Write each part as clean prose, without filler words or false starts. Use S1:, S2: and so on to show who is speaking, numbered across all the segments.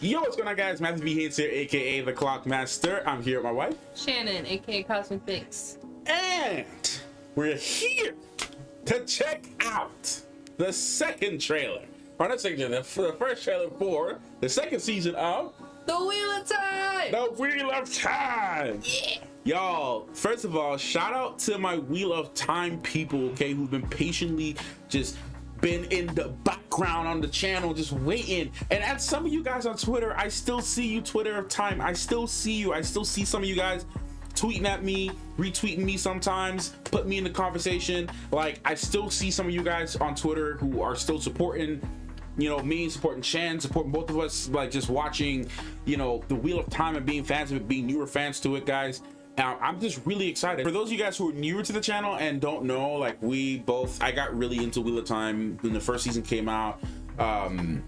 S1: Yo, what's going on, guys? Matthew B. Haynes here, aka the Clock Master. I'm here with my wife,
S2: Shannon, aka Cosmic Thinks.
S1: and we're here to check out the second trailer. Or not second trailer, the first trailer for the second season of
S2: The Wheel of Time!
S1: The Wheel of Time!
S2: Yeah!
S1: Y'all, first of all, shout out to my Wheel of Time people, okay, who've been patiently just been in the background on the channel just waiting. And at some of you guys on Twitter, I still see you, Twitter of Time. I still see you. I still see some of you guys tweeting at me, retweeting me sometimes, put me in the conversation. Like, I still see some of you guys on Twitter who are still supporting, you know, me, supporting Shan, supporting both of us, like just watching, you know, the Wheel of Time and being fans of it, being newer fans to it, guys. I'm just really excited. For those of you guys who are newer to the channel and don't know, like I got really into Wheel of Time when the first season came out,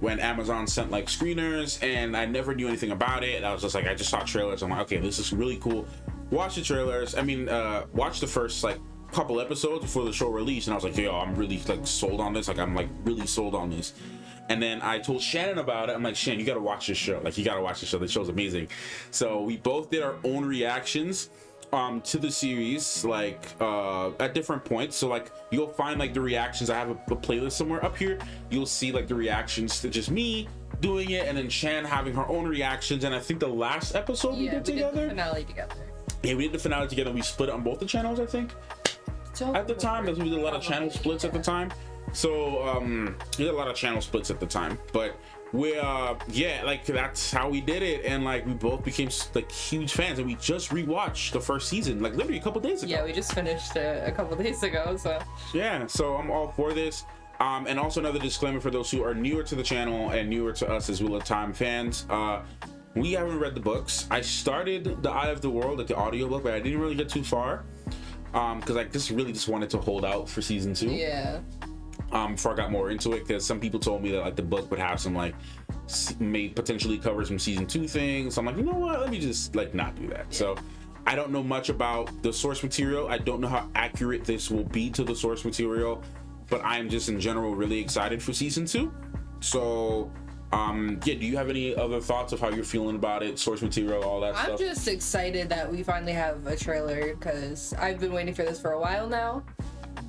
S1: when Amazon sent like screeners, and I never knew anything about it. I was just like, I just saw trailers. I'm like, okay, this is really cool. Watch the trailers. I mean, watch the first like couple episodes before the show released, and I was like, yo, I'm really like sold on this. Like, I'm like really sold on this. And then I told Shannon about it. I'm like, Shannon, you gotta watch this show. Like, you gotta watch the show. The show's amazing. So we both did our own reactions to the series, like at different points. So like, you'll find like the reactions. I have a playlist somewhere up here. You'll see like the reactions to just me doing it, and then Shan having her own reactions. And I think the last episode we did together.
S2: We did the finale together.
S1: Yeah, we did the finale together. We split it on both the channels, I think. At the time, because we did a lot of channel splits at the time. So we did a lot of channel splits at the time, but we yeah, like that's how we did it. And like, we both became like huge fans, and we just rewatched the first season like literally a couple days ago.
S2: Yeah, we just finished a couple days ago, so
S1: yeah, so I'm all for this. And also another disclaimer for those who are newer to the channel and newer to us as Wheel of Time fans, we haven't read the books. I started The Eye of the World, like the audiobook, but I didn't really get too far because I just wanted to hold out for season 2.
S2: yeah.
S1: Before I got more into it, because some people told me that like the book would have some like may potentially cover some season 2 things. So I'm like, you know what, let me just like not do that. Yeah. So I don't know much about the source material. I don't know how accurate this will be to the source material, but I'm just in general really excited for season 2. So yeah, do you have any other thoughts of how you're feeling about it, source material, all that stuff?
S2: I'm just excited that we finally have a trailer, because I've been waiting for this for a while now.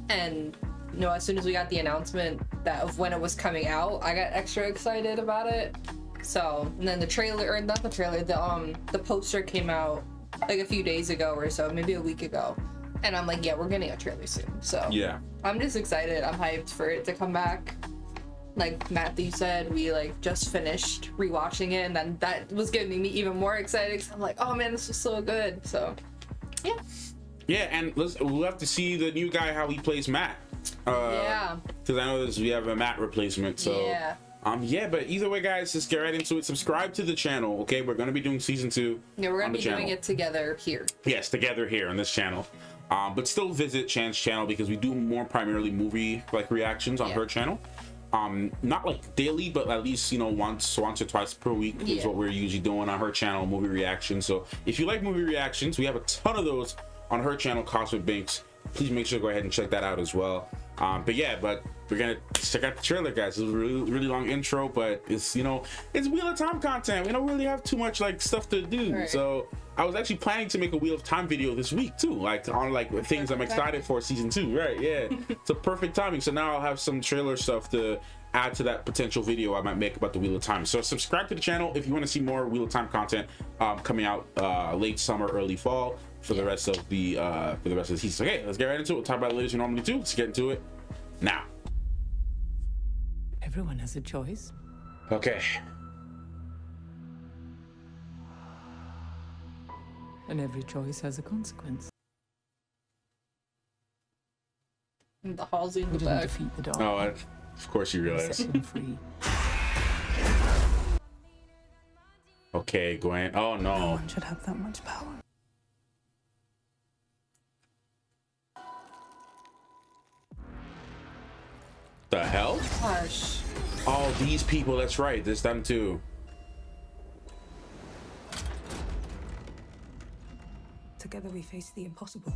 S2: And you know, as soon as we got the announcement of when it was coming out, I got extra excited about it. So, and then the trailer, or not the trailer, the poster came out like a few days ago or so, maybe a week ago. And I'm like, yeah, we're getting a trailer soon. So
S1: yeah, I'm
S2: just excited. I'm hyped for it to come back. Like Matthew said, we like just finished rewatching it, and then that was getting me even more excited, because I'm like, oh man, this was so good. So yeah.
S1: Yeah, and we'll have to see the new guy, how he plays Matt.
S2: Yeah,
S1: because I know we have a Matt replacement, so
S2: yeah.
S1: Yeah, but either way, guys, just get right into it. Subscribe to the channel, okay? We're gonna be doing season 2.
S2: Yeah, we're gonna be doing it together here.
S1: Yes, together here on this channel. But still visit Chan's channel, because we do more primarily movie like reactions on her channel. Not like daily, but at least, you know, once or twice per week is what we're usually doing on her channel, movie reactions. So if you like movie reactions, we have a ton of those on her channel, Cosmic Binks. Please make sure to go ahead and check that out as well. But yeah, we're gonna check out the trailer, guys. It's a really long intro, but it's, you know, it's Wheel of Time content. We don't really have too much like stuff to do. Right. So I was actually planning to make a Wheel of Time video this week too, like on like things I'm excited for season 2. Right? Yeah, it's a perfect timing. So now I'll have some trailer stuff to add to that potential video I might make about the Wheel of Time. So subscribe to the channel if you want to see more Wheel of Time content coming out late summer, early fall for the rest of the season. Okay, let's get right into it. We'll talk about it later as we normally do. Let's get into it now.
S3: Everyone has a choice.
S1: Okay.
S3: And every choice has a consequence.
S2: The Halsey in the
S3: We didn't
S2: back.
S3: defeat the dog.
S1: Oh, of course you realize.
S3: Set him free.
S1: Okay, Gwen. Oh
S3: No
S1: no.
S3: one should have that much power.
S1: The hell?
S2: Gosh.
S1: Oh, these people. That's right. There's them too.
S4: Together we face the impossible.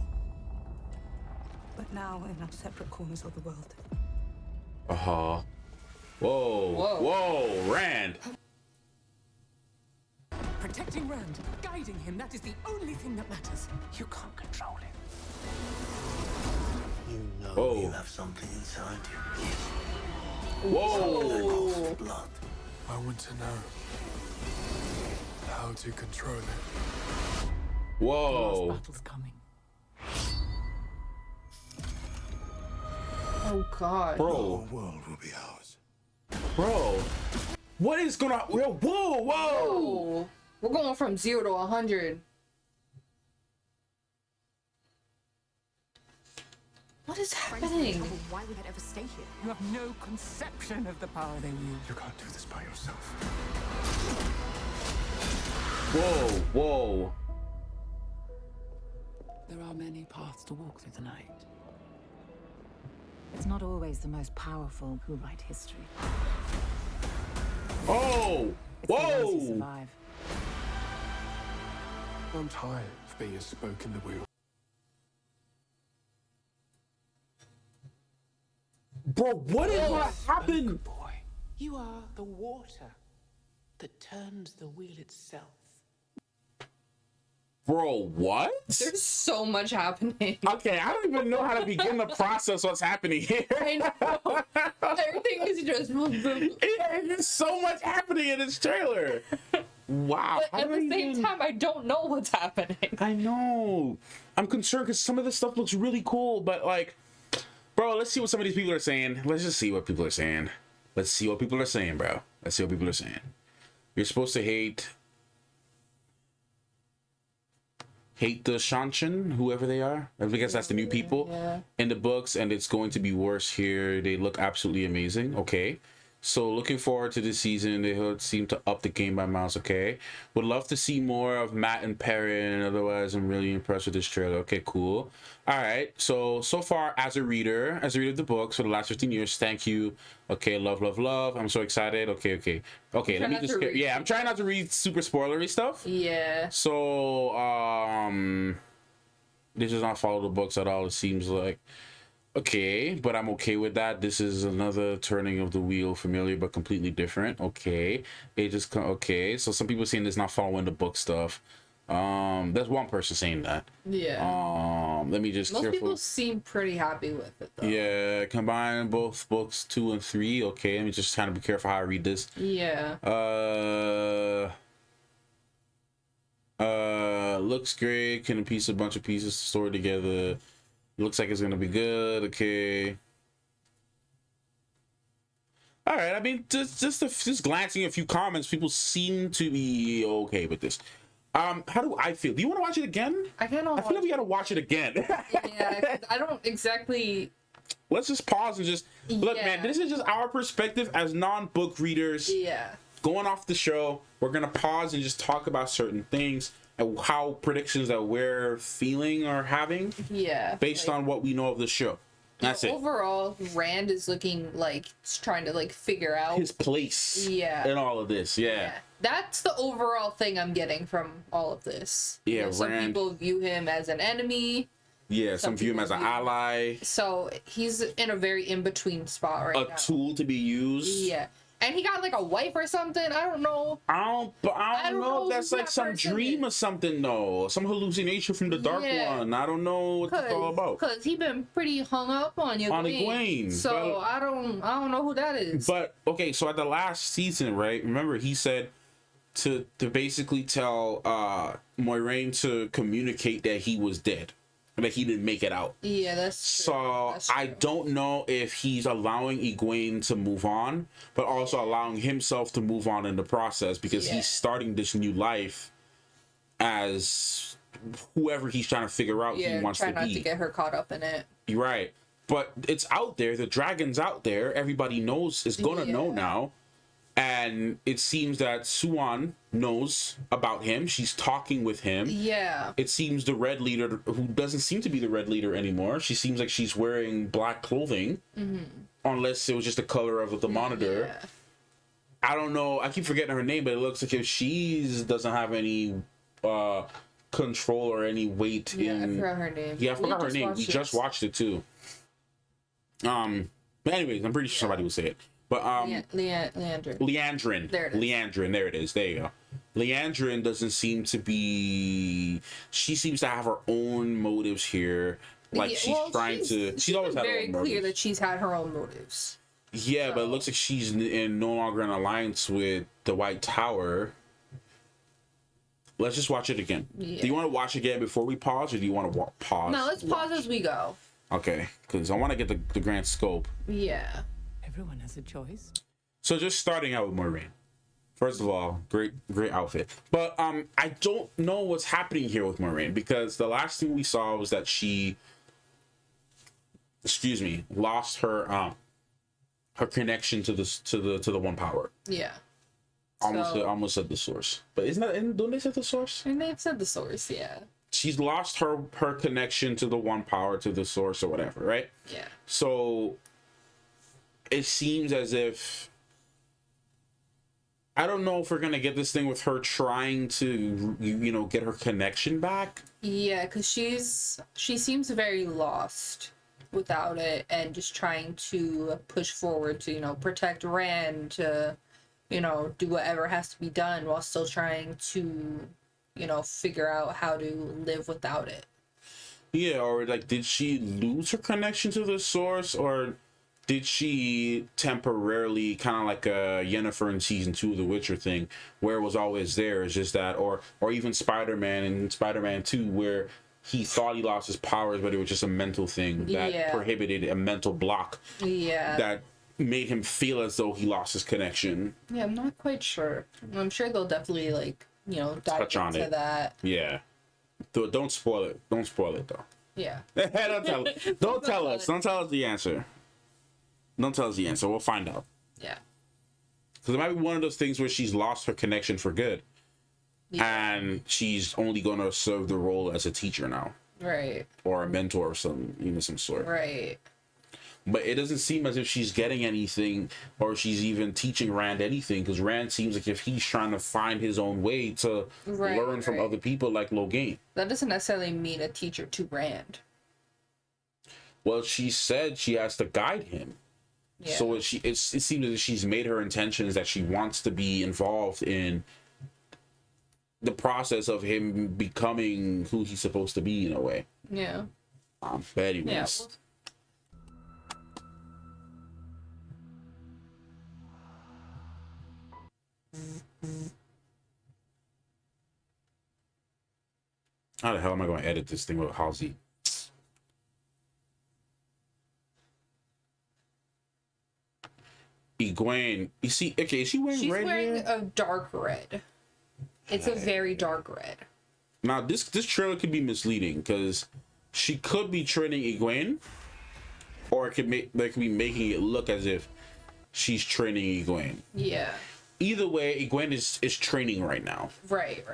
S4: But now in our separate corners of the world.
S1: Uh-huh. Whoa.
S2: Whoa.
S1: Whoa, Rand.
S3: protecting Rand, guiding him. That is the only thing that matters. You can't control him.
S5: You know
S1: Whoa.
S5: you have something inside you.
S1: Whoa.
S5: That calls for blood.
S6: I want to know how to control it.
S3: The
S1: Whoa.
S3: last battle's coming.
S2: Oh god.
S1: Bro.
S6: The world will be ours.
S1: Bro. What is going on? Whoa, whoa.
S2: Oh, we're going from 0 to 100. What is happening?
S7: Why would I ever stay here?
S3: You have no conception of the power they wield.
S6: You can't do this by yourself.
S1: Whoa, whoa.
S3: There are many paths to walk through the night.
S7: It's not always the most powerful who write history.
S1: Oh.
S7: It's the ones who
S1: Whoa.
S7: survive.
S6: I'm tired of being a spoke in the wheel.
S1: Bro, what is gonna happen?
S8: Boy, you are the water that turns the wheel itself.
S1: Bro, what?
S2: There's so much happening.
S1: Okay, I don't even know how to begin to process what's happening here.
S2: I know. Everything is just.
S1: Yeah, there's so much happening in this trailer. Wow.
S2: But at the same time, I don't know what's happening.
S1: I know. I'm concerned because some of this stuff looks really cool, but like, bro, let's see what some of these people are saying. Let's just see what people are saying. Let's see what people are saying, bro. Let's see what people are saying. You're supposed to hate the Shanshan, whoever they are. I guess that's the new people in the books, and it's going to be worse here. They look absolutely amazing. Okay. So looking forward to this season. They seem to up the game by miles. Okay. Would love to see more of Matt and Perrin. Otherwise, I'm really impressed with this trailer. Okay, cool. All right. So far, as a reader of the books for the last 15 years, thank you. Okay, love. I'm so excited. Okay. Let me just. Yeah, I'm trying not to read super spoilery stuff.
S2: Yeah.
S1: So, this does not follow the books at all. It seems like. Okay, but I'm okay with that. This is another turning of the wheel, familiar but completely different. Okay, it just okay. So some people saying it's not following the book stuff. There's one person saying that.
S2: Yeah.
S1: Let me just.
S2: Most people seem pretty happy with it, though.
S1: Yeah, combine both books 2 and 3. Okay, let me just kind of be careful how I read this.
S2: Yeah.
S1: Looks great. Can piece a bunch of pieces stored together. Looks like it's gonna be good. Okay. All right. I mean, just glancing at a few comments, people seem to be okay with this. How do I feel? Do you want to watch it again?
S2: I kind of.
S1: I feel like we gotta watch it again.
S2: Yeah, 'cause I don't exactly.
S1: Let's just pause and just look, man. This is just our perspective as non-book readers.
S2: Yeah.
S1: Going off the show, we're gonna pause and just talk about certain things and how predictions that we're feeling or having.
S2: Yeah.
S1: Based on what we know of the show. That's it.
S2: Overall, Rand is looking like he's trying to like figure out
S1: His place.
S2: Yeah.
S1: In all of this. Yeah.
S2: That's the overall thing I'm getting from all of this.
S1: Yeah,
S2: You know, some
S1: Rand-
S2: people view him as an enemy.
S1: Yeah. Some view him as an ally.
S2: So he's in a very in-between spot right now.
S1: A tool to be used.
S2: Yeah. And he got like a wife or something. I don't know.
S1: I don't know if that's
S2: who
S1: like
S2: that
S1: some
S2: person
S1: dream
S2: is.
S1: or something though. Some hallucination from the Dark
S2: Yeah.
S1: One. I don't know what it's all about.
S2: Cause he been pretty hung up on you.
S1: On Egwene,
S2: So
S1: but-
S2: I don't know who that is.
S1: But okay, so at the last season, right? Remember he said to basically tell Moiraine to communicate that he was dead. That he didn't make it out.
S2: Yeah, that's true.
S1: So
S2: That's
S1: I
S2: true.
S1: don't know if he's allowing Egwene to move on, but also allowing himself to move on in the process because
S2: Yeah.
S1: he's starting this new life as whoever he's trying to figure out
S2: Yeah,
S1: he wants
S2: try
S1: to
S2: not
S1: be.
S2: to get her caught up in it.
S1: You're right. But it's out there. The dragon's out there. Everybody knows, is gonna know
S2: Yeah.
S1: now. And it seems that Suan knows about him. She's talking with him.
S2: Yeah.
S1: It seems the red leader, who doesn't seem to be the red leader anymore, she seems like she's wearing black clothing. Unless it was just the color of the monitor.
S2: Yeah.
S1: I don't know. I keep forgetting her name, but it looks like if she doesn't have any control or any weight
S2: Yeah, I
S1: in...
S2: forgot her name.
S1: Yeah, I forgot her
S2: just
S1: name.
S2: watched
S1: We
S2: this.
S1: just watched it too. But anyways, I'm pretty sure somebody will say it. But
S2: Leandrin.
S1: Leandrin.
S2: There it is.
S1: Leandrin. There it is. There you go. Leandrin doesn't seem to be. She seems to have her own motives here. Like she's trying to. She's always had her
S2: very
S1: own
S2: clear
S1: motives.
S2: that she's had her own motives.
S1: Yeah, but it looks like she's no longer in alliance with the White Tower. Let's just watch it again.
S2: Yeah.
S1: Do you want to watch it again before we pause, or do you want to pause?
S2: No, let's pause as we go.
S1: Okay, because I want to get the grand scope.
S2: Yeah.
S3: Everyone has a choice.
S1: So just starting out with Moiraine. First of all, great outfit. But I don't know what's happening here with Moiraine, because the last thing we saw was that she, lost her her connection to the One Power.
S2: Yeah.
S1: Almost said the Source, but isn't that? Don't they say the Source?
S2: And they've said the Source, yeah.
S1: She's lost her connection to the One Power, to the Source, or whatever, right?
S2: Yeah.
S1: So it seems as if, I don't know if we're gonna get this thing with her trying to, get her connection back.
S2: Yeah, because she seems very lost without it, and just trying to push forward to, protect Rand, to, do whatever has to be done, while still trying to, figure out how to live without it.
S1: Yeah, or like, did she lose her connection to the Source, or did she temporarily, kind of like a Yennefer in season 2 of The Witcher thing, where it was always there? It's just that, or even Spider-Man in Spider-Man 2, where he thought he lost his powers, but it was just a mental thing that prohibited a mental block.
S2: Yeah.
S1: That made him feel as though he lost his connection.
S2: Yeah, I'm not quite sure. I'm sure they'll definitely dive
S1: touch on
S2: into
S1: it.
S2: that.
S1: Yeah. Don't spoil it. Don't spoil it though.
S2: Yeah.
S1: Don't tell us. Don't tell us. Don't tell us the answer. Don't tell us the answer. We'll find out.
S2: Yeah.
S1: Because it might be one of those things where she's lost her connection for good. Yeah. And she's only going to serve the role as a teacher now.
S2: Right.
S1: Or a mentor of some sort.
S2: Right.
S1: But it doesn't seem as if she's getting anything, or she's even teaching Rand anything, because Rand seems like if he's trying to find his own way to learn from other people like Logain.
S2: That doesn't necessarily mean a teacher to Rand.
S1: Well, she said she has to guide him. Yeah. So it seems as if she's made her intentions that she wants to be involved in the process of him becoming who he's supposed to be in a way.
S2: Yeah.
S1: But anyways.
S2: Yeah.
S1: How the hell am I going to edit this thing with Halsey? Egwene, you see, okay, is she wearing
S2: She's
S1: red
S2: wearing
S1: here?
S2: a dark red. It's a very dark red.
S1: Now, this trailer could be misleading, because she could be training Egwene, or they could be making it look as if she's training Egwene.
S2: Yeah.
S1: Either way, Egwene is training right now.
S2: Right.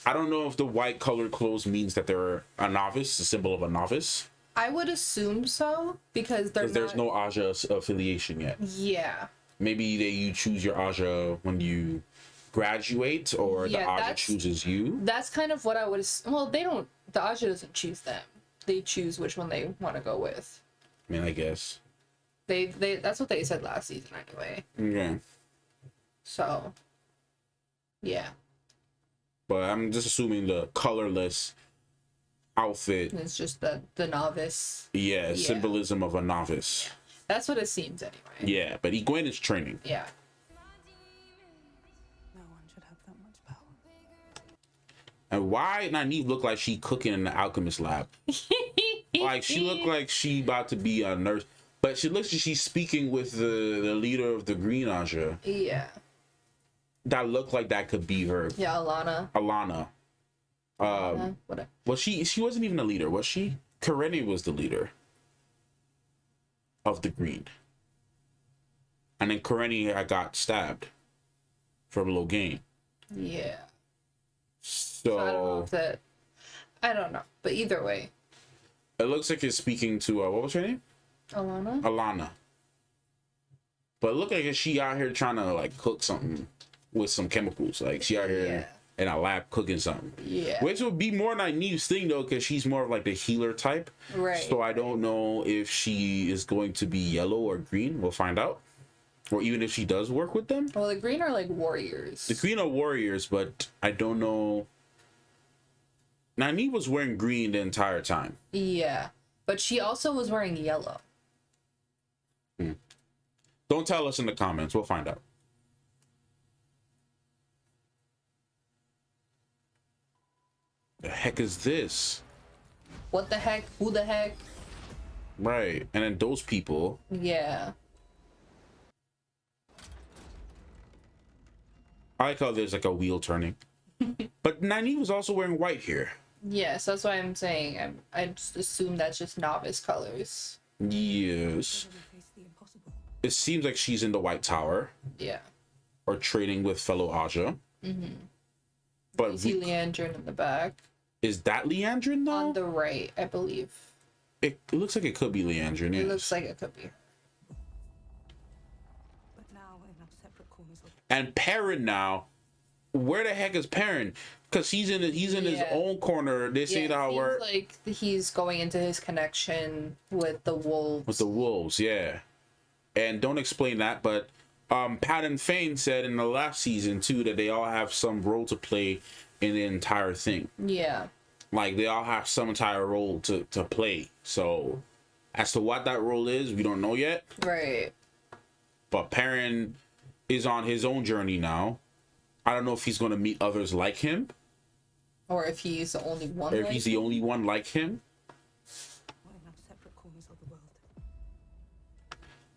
S1: I don't know if the white colored clothes means that they're a novice, a symbol of a novice.
S2: I would assume so, because
S1: there's no Aja affiliation yet.
S2: Yeah.
S1: Maybe you choose your Aja when you graduate, or the Aja chooses you.
S2: That's kind of what I would. Well, they don't. The Aja doesn't choose them. They choose which one they want to go with.
S1: I mean, I guess.
S2: They that's what they said last season anyway.
S1: Yeah.
S2: So. Yeah.
S1: But I'm just assuming the colorless outfit.
S2: It's just the novice.
S1: Yeah, symbolism of a novice.
S2: Yeah. That's what it seems anyway.
S1: Yeah, but Egwene is training.
S2: Yeah.
S4: No one should have that much power.
S1: And why Nynaeve look like she cooking in the alchemist lab? Like she looked like she about to be a nurse, but she looks like she's speaking with the leader of the Green Aja.
S2: Yeah.
S1: That looked like that could be her.
S2: Yeah, Alana.
S1: Whatever. Well, she wasn't even a leader, was she? Karenni was the leader of the Green. And then Karenni got stabbed from Logain.
S2: Yeah.
S1: So
S2: I don't know if that. I don't know, but either way.
S1: It looks like it's speaking to what was her name? Alana. But it looked like she out here trying to like cook something with some chemicals. Like she out here in a lab cooking something.
S2: Yeah.
S1: Which would be more Nynaeve's thing though, because she's more of like the healer type.
S2: Right.
S1: So I don't know if she is going to be yellow or green. We'll find out or even if she does work with them.
S2: Well, the green are like warriors.
S1: The green are warriors, but I don't know. Nynaeve was wearing green the entire time.
S2: Yeah, but she also was wearing yellow.
S1: Don't tell us in the comments. We'll find out. The heck is this?
S2: What the heck? Who the heck?
S1: Right. And then those people.
S2: Yeah.
S1: I like how there's like a wheel turning. But Nynaeve was also wearing white here.
S2: Yes, that's why I'm saying. I just assume that's just novice colors.
S1: Yes.
S4: We face the impossible.
S1: It seems like she's in the White Tower
S2: Yeah.
S1: or trading with fellow Aja. But
S2: You see Leandrin in the back.
S1: is that Leandrin though?
S2: On the right, I believe.
S1: It looks like it could be Leandrin.
S2: It
S1: Yes.
S2: looks like it could be.
S4: But now in our separate corners of
S1: And Perrin now, where the heck is Perrin? Because he's in his
S2: Yeah.
S1: own corner. They say
S2: Yeah,
S1: that
S2: it
S1: we're
S2: seems like he's going into his connection with the wolves.
S1: with the wolves, yeah. And don't explain that, but Pat and Fane said in the last season too that they all have some role to play in the entire thing.
S2: Yeah.
S1: Like they all have some entire role to play. So as to what that role is, we don't know yet.
S2: Right.
S1: But Perrin is on his own journey now. I don't know if he's going to meet others like him,
S2: Or if he's the only one.
S1: or if
S2: like
S1: he's the
S2: him.
S1: only one like him.
S4: we're in our separate corners of the world.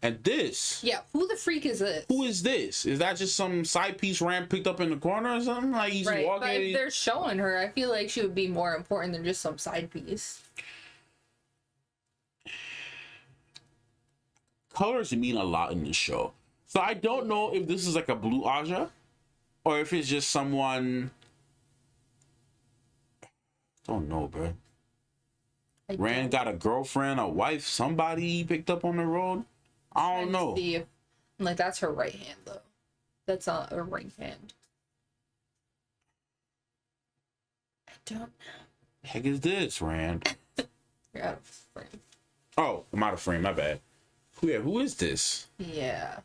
S1: And this,
S2: Yeah. Who the freak is this?
S1: who is this? Is that just some side piece Rand picked up in the corner or something? Like he's
S2: Right.
S1: walking.
S2: But
S1: and
S2: if
S1: he-
S2: they're showing her, I feel like she would be more important than just some side piece.
S1: Colors mean a lot in this show. So I don't know if this is like a blue Aja or if it's just someone. Don't know, bro. Rand got a girlfriend, a wife, somebody he picked up on the road. I don't know.
S2: See if, like, that's her right hand, though. That's not a ring hand. I don't know.
S1: Heck is this, Rand?
S2: You're out of frame.
S1: Oh, I'm out of frame. My bad. Yeah, who is this?
S2: Yeah.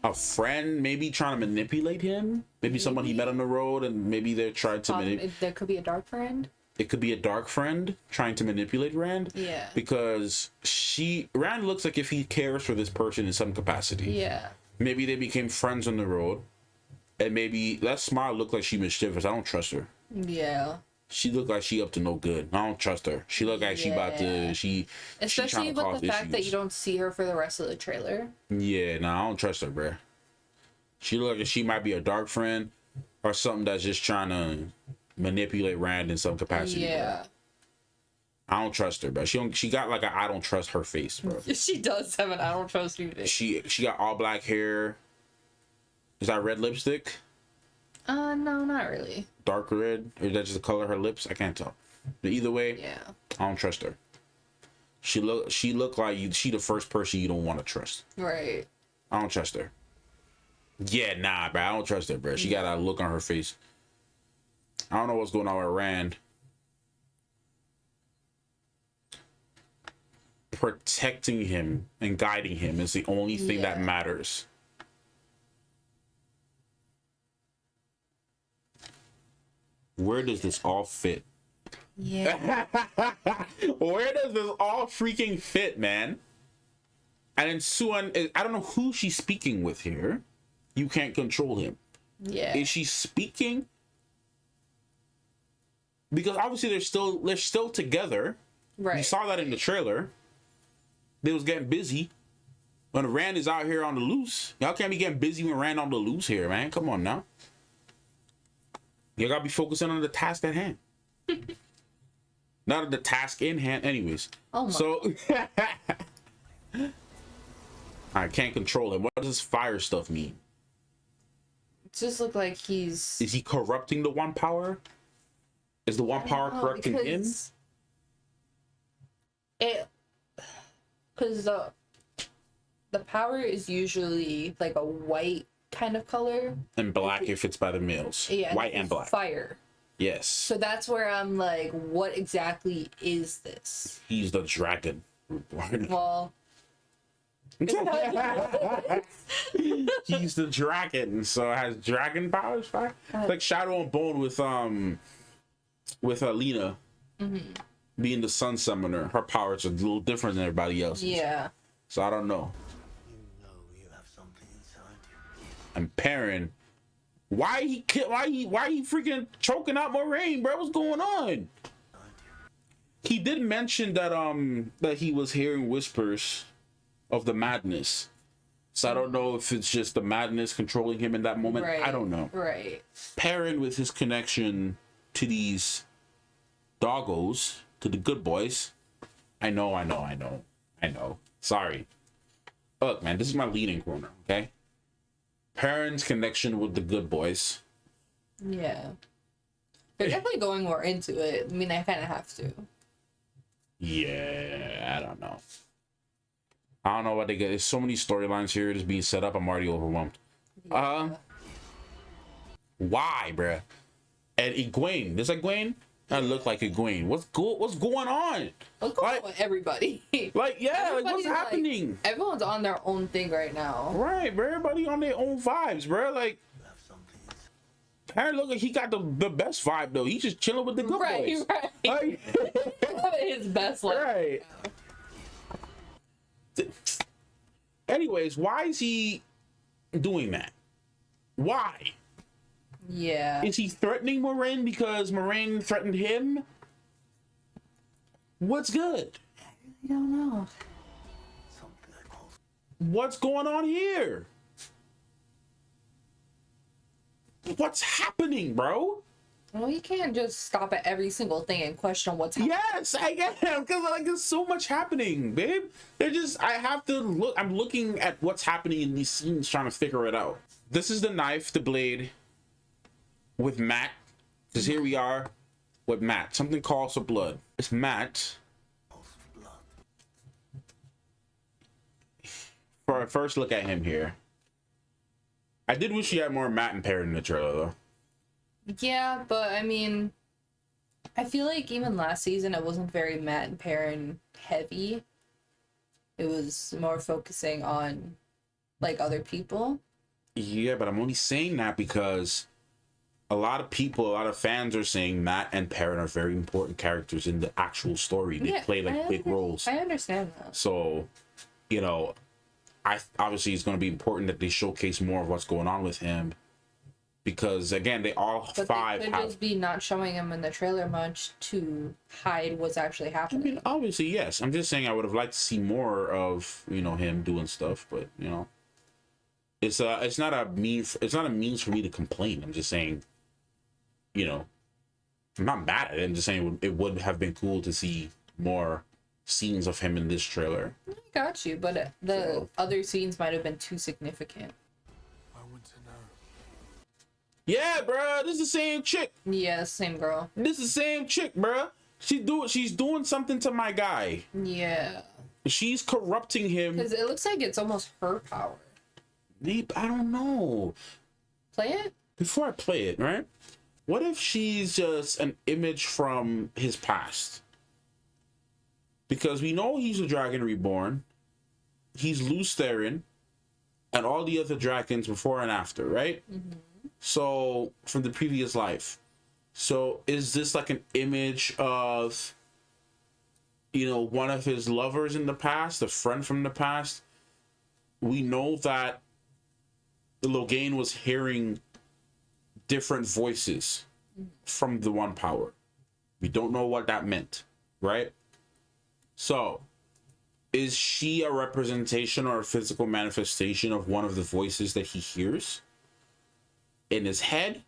S1: A friend, maybe trying to manipulate him. Maybe someone he met on the road, and maybe they're trying to manipulate.
S2: There could be a dark friend.
S1: It could be a dark friend trying to manipulate Rand.
S2: Yeah.
S1: Because Rand looks like if he cares for this person in some capacity.
S2: Yeah.
S1: Maybe they became friends on the road, and maybe that smile looked like she mischievous. I don't trust her.
S2: Yeah.
S1: She looked like she up to no good. I don't trust her. She looked like she about to
S2: Yeah.
S1: she
S2: Especially
S1: trying to
S2: with
S1: cause
S2: the fact that
S1: issues.
S2: you don't see her for the rest of the trailer.
S1: Yeah, I don't trust her, bruh. She look like she might be a dark friend or something that's just trying to manipulate Rand in some capacity.
S2: Yeah.
S1: Bruh. I don't trust her, bro. She got like a I don't trust her face, bro.
S2: She does have an I don't trust you face.
S1: She got all black hair. Is that red lipstick?
S2: No, not really.
S1: Dark red? Or is that just the color of her lips? I can't tell. But either way,
S2: Yeah.
S1: I don't trust her. She look like she the first person you don't want to trust.
S2: Right.
S1: I don't trust her. Yeah, nah, bro. I don't trust her, bro. She got a look on her face. I don't know what's going on with Rand. Protecting him and guiding him is the only thing that
S2: Yeah.
S1: matters. Where does this all fit?
S2: Yeah.
S1: Where does this all freaking fit, man? And then Suan, I don't know who she's speaking with here. You can't control him.
S2: Yeah.
S1: Is she speaking? Because obviously they're still together.
S2: Right.
S1: You saw that in the trailer. They was getting busy. When Rand is out here on the loose, y'all can't be getting busy when Rand on the loose here, man. Come on now. You gotta be focusing on the task at hand. Not the task in hand, anyways.
S2: Oh my.
S1: So I can't control him. What does this fire stuff mean?
S2: It just look like he's.
S1: Is he corrupting the one power? Is the one power
S2: Oh,
S1: corrupting him?
S2: because the power is usually like a white kind of color.
S1: And black if it's by the males.
S2: Yeah.
S1: White and
S2: it's
S1: black.
S2: Fire.
S1: Yes.
S2: So that's where I'm like, what exactly is this?
S1: He's the dragon. Reborn.
S2: Well,
S1: He's the dragon, so it has dragon powers. Right? Like Shadow and Bone with Alina being the sun summoner. Her powers are a little different than everybody else's.
S2: yeah.
S1: So I don't know.
S5: You know you have something inside you.
S1: And Perrin, why he freaking choking out Moraine, bro? What's going on? He did mention that he was hearing whispers of the madness. So I don't know if it's just the madness controlling him in that moment.
S2: Right.
S1: I don't know.
S2: Right.
S1: Perrin, with his connection to these doggos, to the good boys. I know. Sorry. Look, man, this is my leading corner, okay? Perrin's connection with the good boys.
S2: Yeah. They're definitely going more into it. I mean, I kind of have to.
S1: Yeah, I don't know. I don't know what they get. There's so many storylines here just being set up. I'm already overwhelmed.
S2: Yeah.
S1: Why, bruh? And Egwene. Does Egwene? That look like Egwene. What's going on?
S2: What's going on with everybody?
S1: Like, yeah, like, what's
S2: Everybody's, like,
S1: happening?
S2: Everyone's on their own thing right now.
S1: Right, bro. Everybody on their own vibes, bro. Like,
S5: You have something inside.
S1: Perrin look like he got the best vibe though. He's just chilling with the good boys.
S2: Right.
S1: Like,
S2: His best life.
S1: right. Anyways, why is he doing that? Why?
S2: Yeah.
S1: Is he threatening Moraine because Moraine threatened him? What's good?
S2: I don't know.
S5: Something I call
S1: What's going on here? What's happening, bro?
S2: Well, you can't just stop at every single thing and question what's happening.
S1: Yes, I am, because like there's so much happening, babe. I have to look. I'm looking at what's happening in these scenes, trying to figure it out. This is the knife, the blade, with Mat. Because here we are with Mat. Something calls for blood. It's Mat.
S5: for blood.
S1: For a first look at him here, I did wish you had more Mat and Perrin in the trailer, though.
S2: Yeah, but I mean, I feel like even last season it wasn't very Matt and Perrin heavy. It was more focusing on like other people.
S1: Yeah, but I'm only saying that because a lot of fans are saying Mat and Perrin are very important characters in the actual story. They play like big roles.
S2: I understand that.
S1: So, you know, obviously it's going to be important that they showcase more of what's going on with him. Because again, they all
S2: But
S1: five
S2: they could
S1: have.
S2: just be not showing him in the trailer much to hide what's actually
S1: I
S2: happening.
S1: mean, obviously, yes. I'm just saying I would have liked to see more of, you know, him doing stuff, but you know, it's not a means for me to complain. I'm just saying, you know, I'm not mad at it. I'm just saying it would have been cool to see more scenes of him in this trailer.
S2: I got you, but the other scenes might have been too significant.
S6: I want to know.
S1: Yeah, bruh, this is the same chick.
S2: Yeah, same girl.
S1: This is the same chick, bruh. She's doing something to my guy.
S2: Yeah.
S1: She's corrupting him.
S2: Because it looks like it's almost her power.
S1: Maybe, I don't know.
S2: Play it?
S1: Before I play it, right? What if she's just an image from his past? Because we know he's a dragon reborn. He's Lews Therin and all the other dragons before and after, right? Mm-hmm. So, from the previous life. So, is this like an image of, you know, one of his lovers in the past, a friend from the past? We know that Logain was hearing different voices from the One Power. We don't know what that meant, right? So, is she a representation or a physical manifestation of one of the voices that he hears in his head?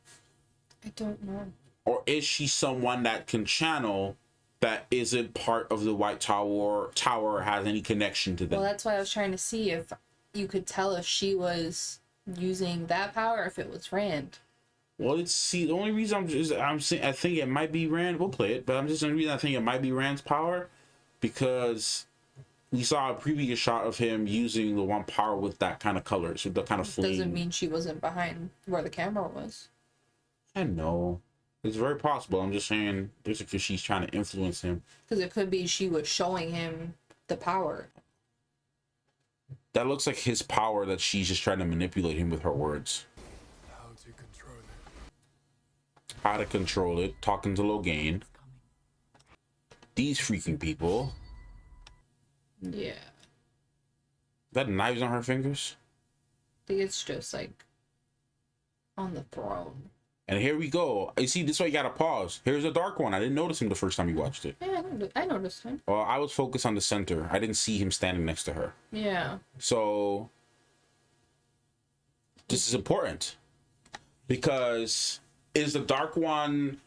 S2: I don't know.
S1: Or is she someone that can channel that isn't part of the White Tower or has any connection to them?
S2: Well, that's why I was trying to see if you could tell if she was using that power or if it was Rand.
S1: Well, the only reason I'm saying I think it might be Rand. We'll play it, but I'm just the only reason I think it might be Rand's power because we saw a previous shot of him using the One Power with that kind of colors, with the kind of flame.
S2: Doesn't mean she wasn't behind where the camera was.
S1: I know. It's very possible. I'm just saying, just because she's trying to influence him.
S2: Because it could be she was showing him the power.
S1: That looks like his power that she's just trying to manipulate him with her words.
S6: How to control it.
S1: How to control it, talking to Logain. These freaking people.
S2: Yeah.
S1: That knives on her fingers.
S2: I think it's just like on the throne.
S1: And here we go. You see, this way you gotta pause. Here's a dark one. I didn't notice him the first time you watched it.
S2: Yeah, I noticed him.
S1: Well, I was focused on the center. I didn't see him standing next to her.
S2: Yeah.
S1: So this is important because is the dark one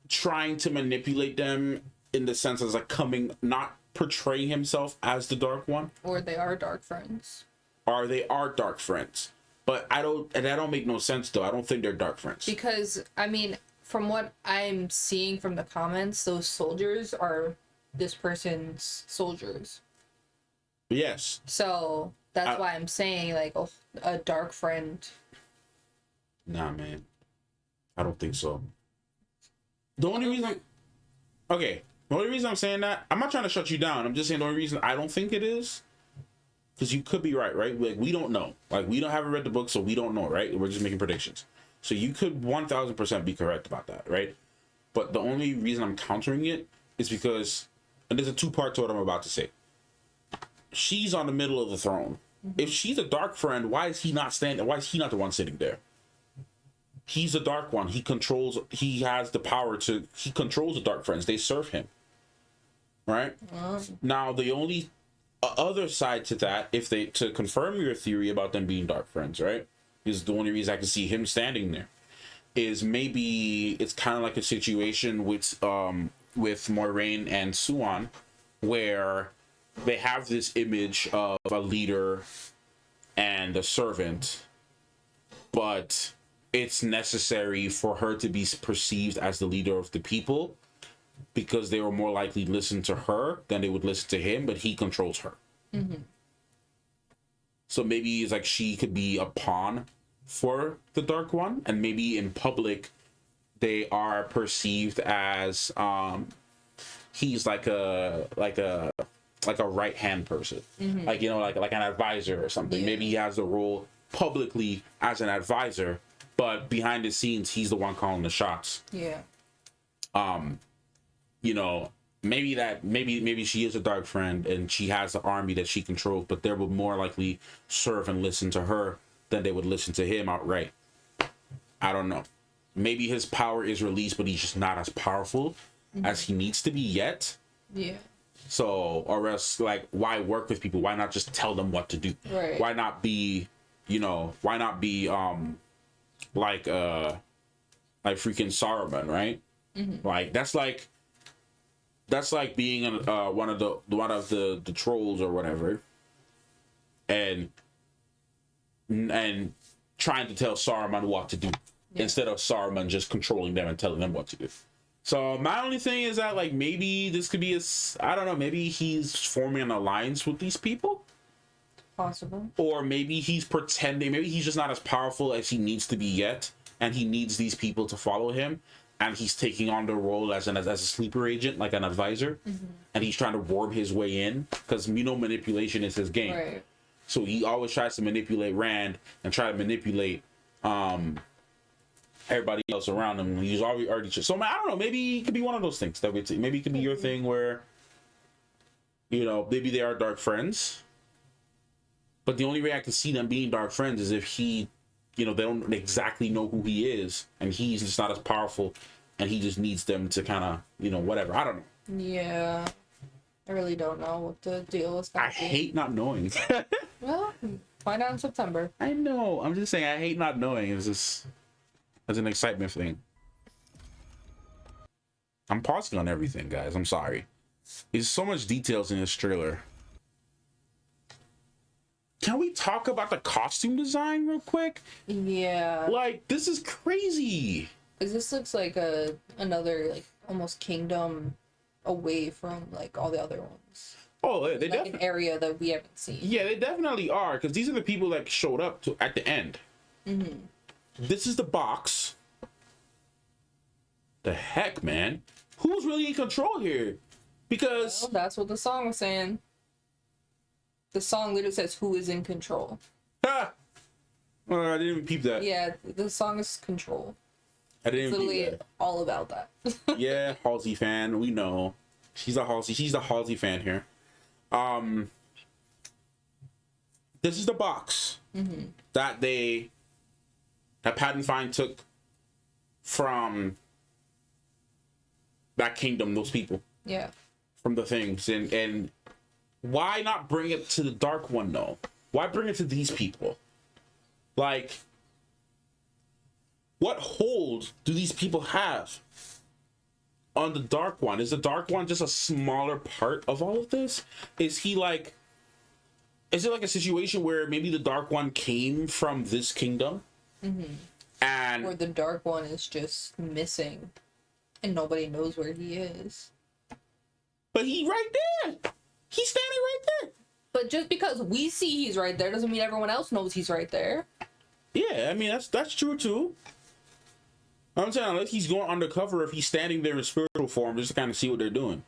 S1: trying to manipulate them in the sense as like coming, not portraying himself as the dark one?
S2: Or they are dark friends.
S1: Or they are dark friends. But that don't make no sense though. I don't think they're dark friends.
S2: Because, I mean, from what I'm seeing from the comments, those soldiers are this person's soldiers.
S1: Yes.
S2: So that's why I'm saying, like, oh, a dark friend.
S1: Nah, man. I don't think so. The only reason... Okay. The only reason I'm saying that... I'm not trying to shut you down. I'm just saying the only reason I don't think it is... Because you could be right? Like, we don't know. Like, we haven't read the book, so we don't know, right? We're just making predictions. So you could 1000% be correct about that, right? But the only reason I'm countering it is because... And there's a two-part to what I'm about to say. She's on the middle of the throne. If she's a dark friend, why is he not standing? Why is he not the one sitting there? He's a dark one. He has the power to... He controls the dark friends. They serve him. Right? Now, the only... other side to that, to confirm your theory about them being dark friends, right, is the only reason I can see him standing there is maybe it's kind of like a situation with Moiraine and Suan, where they have this image of a leader and a servant, but it's necessary for her to be perceived as the leader of the people, because they were more likely to listen to her than they would listen to him, but he controls her. Mm-hmm. So maybe it's like she could be a pawn for the Dark One, and maybe in public they are perceived as he's like a right hand person, like, you know, like an advisor or something. Yeah. Maybe he has the role publicly as an advisor, but behind the scenes he's the one calling the shots.
S2: Yeah.
S1: You know, maybe she is a dark friend and she has the army that she controls, but they would more likely serve and listen to her than they would listen to him outright. I don't know. Maybe his power is released, but he's just not as powerful as he needs to be yet.
S2: Yeah.
S1: So, or else, like, why work with people? Why not just tell them what to do?
S2: Right.
S1: Why not be, like freaking Saruman, right? Mm-hmm. Like, that's like being one of the trolls or whatever, and trying to tell Saruman what to do, instead of Saruman just controlling them and telling them what to do. So my only thing is that, like, maybe this could be I don't know, maybe he's forming an alliance with these people.
S2: Possible. Or
S1: maybe he's pretending, maybe he's just not as powerful as he needs to be yet, and he needs these people to follow him, and he's taking on the role as a sleeper agent, like an advisor, and he's trying to worm his way in, because manipulation is his game.
S2: Right.
S1: So he always tries to manipulate Rand and try to manipulate everybody else around him. He's already so I don't know, maybe it could be one of those things that maybe it could be your thing where, you know, maybe they are dark friends, but the only way I can see them being dark friends is if he, you know, they don't exactly know who he is, and he's just not as powerful, and he just needs them to kind of, you know, whatever. I don't know.
S2: Yeah, I really don't know what the deal is.
S1: I hate not knowing.
S2: Well, find out in September.
S1: I know. I'm just saying, I hate not knowing. It's just as an excitement thing. I'm pausing on everything, guys. I'm sorry. There's so much details in this trailer. Can we talk about the costume design real quick?
S2: Yeah.
S1: Like, this is crazy.
S2: This looks like another, like, almost kingdom away from, like, all the other ones.
S1: Oh, they
S2: like an area that we haven't seen.
S1: Yeah, they definitely are, because these are the people that showed up at the end. Mm-hmm. This is the box. The heck, man? Who's really in control here? Because
S2: Well, that's what the song was saying. The song literally says, "Who is in control?"
S1: I didn't even peep that.
S2: Yeah, the song is control.
S1: I didn't
S2: It's
S1: even peep
S2: literally
S1: that.
S2: all about that.
S1: Yeah, Halsey fan. We know. She's a Halsey fan here. This is the box that Pat and Fine took from that kingdom, those people,
S2: Yeah.
S1: from the things, and why not bring it to the Dark One though? Why bring it to these people? Like, what hold do these people have on the Dark One? Is the Dark One just a smaller part of all of this? Is it like a situation where maybe the Dark One came from this kingdom? And
S2: Or the Dark One is just missing and nobody knows where he is.
S1: but he right there. He's standing right there.
S2: But just because we see he's right there doesn't mean everyone else knows he's right there.
S1: Yeah, I mean that's true too. I'm saying unless he's going undercover, if he's standing there in spiritual form, just to kind of see what they're doing.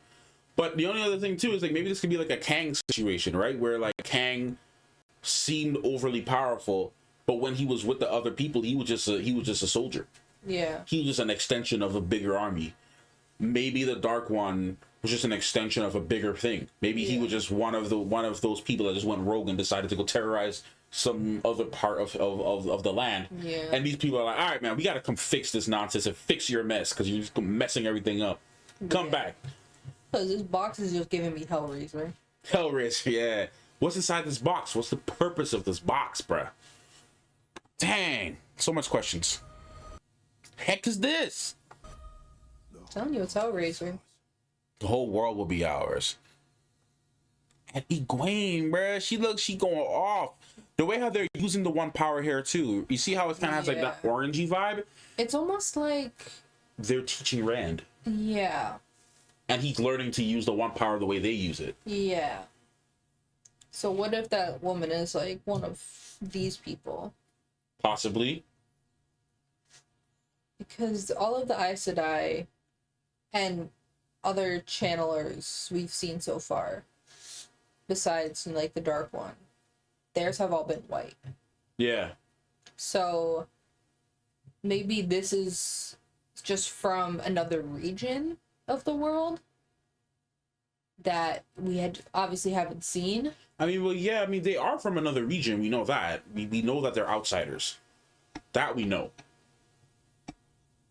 S1: But the only other thing too is like maybe this could be like a Kang situation, right? Where like Kang seemed overly powerful, but when he was with the other people, he was just a soldier.
S2: Yeah.
S1: He was just an extension of a bigger army. Maybe the Dark One was just an extension of a bigger thing. Maybe he was just one of those people that just went rogue and decided to go terrorize some other part of the land.
S2: Yeah.
S1: And these people are like, all right, man, we got to come fix this nonsense and fix your mess because you're just messing everything up. Come back.
S2: Because this box is just giving me Hellraiser.
S1: Hellraiser, yeah. What's inside this box? What's the purpose of this box, bruh? Dang. So much questions. Heck is this?
S2: I'm telling you, it's Hellraiser.
S1: The whole world will be ours. And Egwene, bruh, she going off. The way how they're using the one power here too. You see how it kind of has like that orangey vibe?
S2: It's almost like,
S1: They're teaching Rand.
S2: yeah,
S1: And he's learning to use the one power the way they use it.
S2: yeah. So what if that woman is like one of these people?
S1: Possibly.
S2: Because all of the Aes Sedai and other channelers we've seen so far, besides like the Dark One, theirs have all been white.
S1: Yeah.
S2: So maybe this is just from another region of the world that we had obviously haven't seen.
S1: I mean, well, yeah, I mean, they are from another region. We know that. We know that they're outsiders. That we know.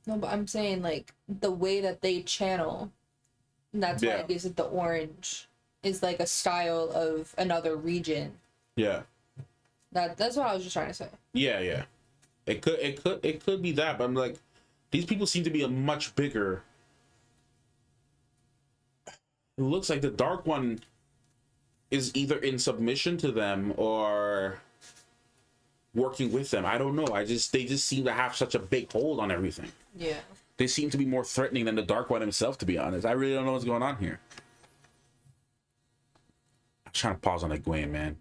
S2: No, but I'm saying like the way that they channel, and that's why
S1: Yeah.
S2: it gives it the orange, is like a style of another region.
S1: Yeah.
S2: That's what I was just trying to say.
S1: Yeah, yeah. It could be that, but I'm like, these people seem to be a much bigger. It looks like the Dark One is either in submission to them or working with them. I don't know. They just seem to have such a big hold on everything.
S2: Yeah.
S1: They seem to be more threatening than the Dark One himself, to be honest. I really don't know what's going on here. I'm trying to pause on Egwene, man.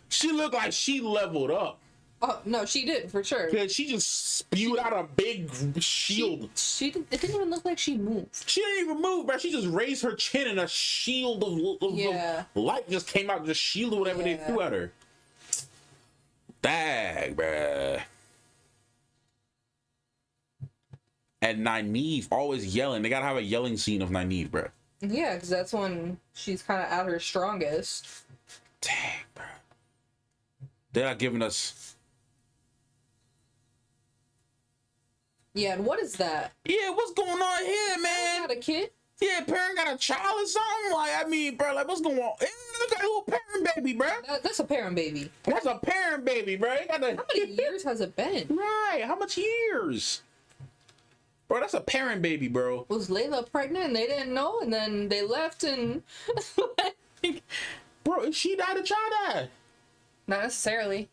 S1: She looked like she leveled up.
S2: Oh no, she did for sure.
S1: Yeah, she just spewed out a big shield.
S2: She didn't. It didn't even look like she moved.
S1: She didn't even move, bro. She just raised her chin and a shield of
S2: Yeah.
S1: light just came out, just shielded whatever they
S2: Yeah.
S1: threw at her. Dag, bruh. And Nynaeve always yelling. They gotta have a yelling scene of Nynaeve, bruh.
S2: Yeah, because that's when she's kind of at her strongest.
S1: Dang, bruh. They're not giving us.
S2: Yeah, and what is that?
S1: Yeah, what's going on here, man?
S2: Not a kid?
S1: Yeah, parent got a child or something? Like, I mean, bro, like, what's going on? Yeah, look at a little parent baby, bro.
S2: That's a parent baby.
S1: That's a parent baby, bro. How
S2: many years has it been?
S1: Right, how much years? Bro, that's a parent baby, bro.
S2: Was Layla pregnant and they didn't know, and then they left and...
S1: Bro, if she died, the child died.
S2: Not necessarily.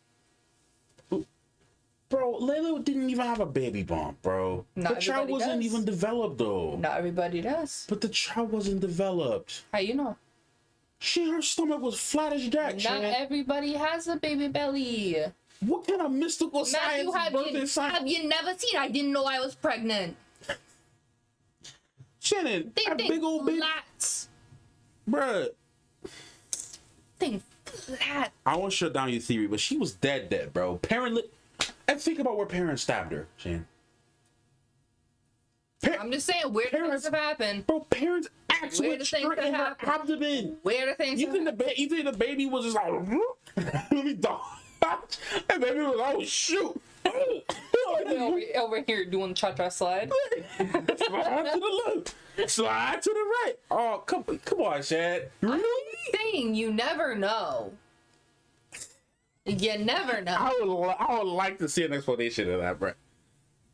S1: Bro, Layla didn't even have a baby bump, bro.
S2: Not
S1: The child
S2: everybody
S1: wasn't
S2: does.
S1: even developed, though.
S2: Not everybody does.
S1: But the child wasn't developed.
S2: How you know?
S1: Her stomach was flat as jack,
S2: Not
S1: Shan.
S2: everybody has a baby belly.
S1: What kind of mystical science,
S2: Matthew,
S1: birthing science?
S2: have you never seen? I didn't know I was pregnant.
S1: Shannon,
S2: They
S1: that
S2: think
S1: big old bitch,
S2: flat.
S1: bruh.
S2: Think flat.
S1: I won't shut down your theory, but she was dead, bro. And think about where parents stabbed her, Shannon.
S2: I'm just saying, weird things
S1: Parents-
S2: have happened.
S1: Bro, parents actually
S2: Weird things
S1: straight in
S2: could
S1: her
S2: happen.
S1: abdomen.
S2: Weird things
S1: You
S2: have
S1: think the baby was just like, let me dog. And baby was like, oh shoot.
S2: over here doing cha-cha slide.
S1: Slide to the left. Slide to the right. Oh, come on, Shad. Really?
S2: I'm saying you never know. You never know.
S1: I would like to see an explanation of that, bro.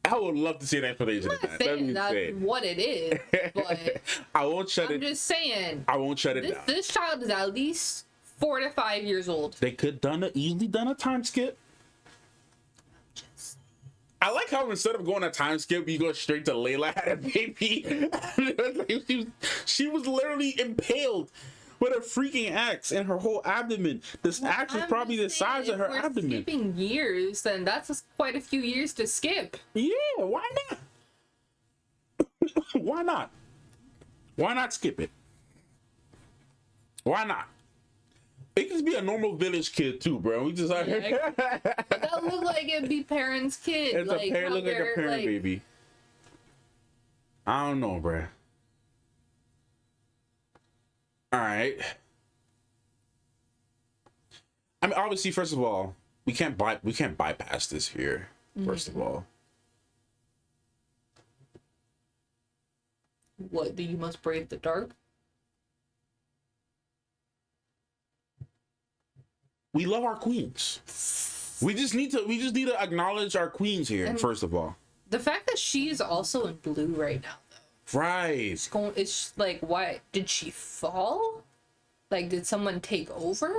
S1: I would love to see an explanation of
S2: I'm
S1: that.
S2: not
S1: Let me
S2: saying that's
S1: say.
S2: what it is, but
S1: I won't shut
S2: I'm
S1: it.
S2: just saying
S1: I won't shut it
S2: this,
S1: down.
S2: this child is at least 4 to 5 years old.
S1: They could easily done a time skip. I like how instead of going a time skip, you go straight to Layla had a baby. she was literally impaled with a freaking axe in her whole abdomen. This axe was
S2: I'm
S1: probably the
S2: just saying,
S1: size of her
S2: if we're
S1: abdomen.
S2: Skipping years, then that's just quite a few years to skip.
S1: Yeah, why not? Why not? Why not skip it? Why not? It could be a normal village kid too, bro. We just like
S2: That look like it'd be parents' kid.
S1: it's
S2: like,
S1: a parent,
S2: how
S1: look like a
S2: they're,
S1: parent
S2: like,
S1: baby. I don't know, bro. All right. I mean, obviously, first of all, we can't bypass this here. First of all,
S2: What, do you must brave the dark?
S1: we love our queens. We just need to acknowledge our queens here.
S2: And-
S1: first of all,
S2: The fact that she's also in blue right now, though.
S1: right?
S2: It's like, why did she fall? Like, did someone take over?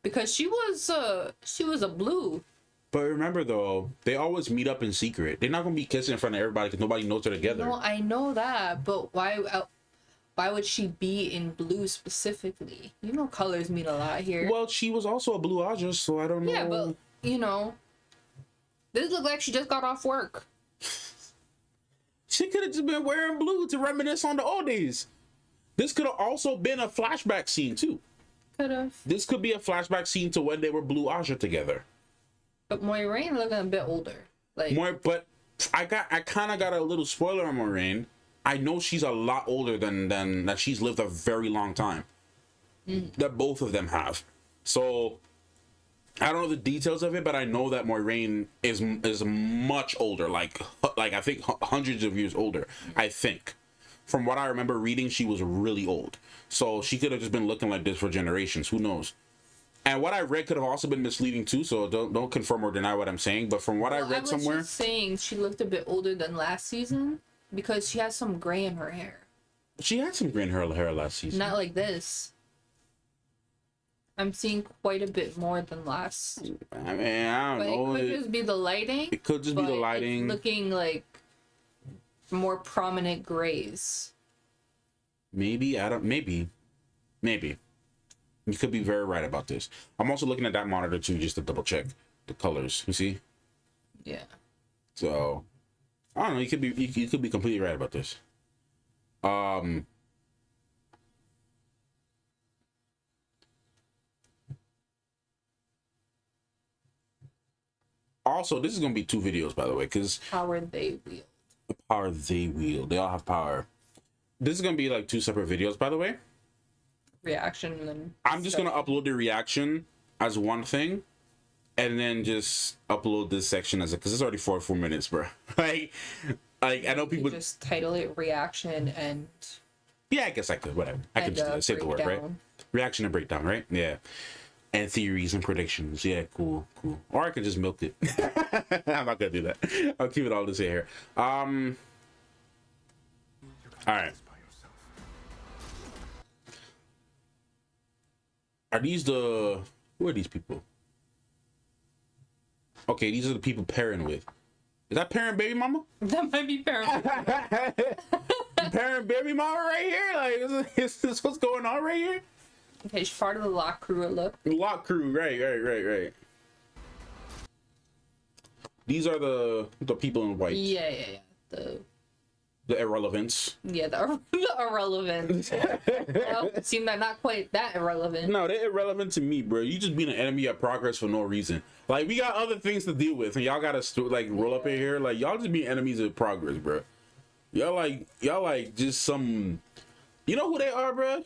S2: Because she was a blue.
S1: But remember though, they always meet up in secret. They're not gonna be kissing in front of everybody because nobody knows they're together.
S2: No, I know that, but why would she be in blue specifically? You know, colors mean a lot here.
S1: Well, she was also a blue Aja, so I don't know.
S2: Yeah, but you know, this looked like she just got off work.
S1: She could have just been wearing blue to reminisce on the old days. This could have also been a flashback scene too.
S2: Could have.
S1: This could be a flashback scene to when they were blue Aja together.
S2: But Moiraine looking a bit older. Like,
S1: But I kind of got a little spoiler on Moiraine. I know she's a lot older than that. She's lived a very long time. That both of them have. So I don't know the details of it, but I know that Moiraine is much older. Like I think hundreds of years older. I think. From what I remember reading, she was really old. So she could have just been looking like this for generations. Who knows? And what I read could have also been misleading too. So don't confirm or deny what I'm saying. But from what I read somewhere,
S2: I was just saying she looked a bit older than last season because she has some gray in her hair.
S1: she had some green hair last season.
S2: Not like this. I'm seeing quite a bit more than last.
S1: I mean, I
S2: But
S1: don't know.
S2: it could just be the lighting.
S1: It could just be the
S2: but it's
S1: lighting.
S2: looking like more prominent grays.
S1: Maybe I don't. Maybe. You could be very right about this. I'm also looking at that monitor too, just to double check the colors. You see?
S2: Yeah.
S1: So I don't know. You could be completely right about this. Also, this is gonna be 2 videos, by the way, because
S2: Power they wield.
S1: the power they wield. They all have power. This is gonna be like 2 separate videos, by the way.
S2: Reaction and then
S1: I'm just gonna upload the reaction as one thing, and then just upload this section as a, because it's already 4 minutes, bro. like I know people
S2: just title it reaction and
S1: Yeah, I guess I could. Whatever. I could just say the word, right?
S2: breakdown.
S1: Reaction and breakdown, right? Yeah. And theories and predictions. Yeah, cool. Or I could just milk it. I'm not gonna do that. I'll keep it all this here. All right. Are these who are these people? Okay, these are the people pairing with. Is that parent baby mama?
S2: That might be parent.
S1: Parent baby mama right here? Like, is this what's going on right here?
S2: Okay, she's part of the lock crew. Look.
S1: Lock crew, right. These are the people in white.
S2: Yeah.
S1: The irrelevance.
S2: Yeah, the irrelevant. Well, it seemed like not quite that irrelevant.
S1: No, they're irrelevant to me, bro. You just being an enemy of progress for no reason. Like, we got other things to deal with, and y'all gotta like roll up in here. Like, y'all just be enemies of progress, bro. Y'all like just some. You know who they are, bro?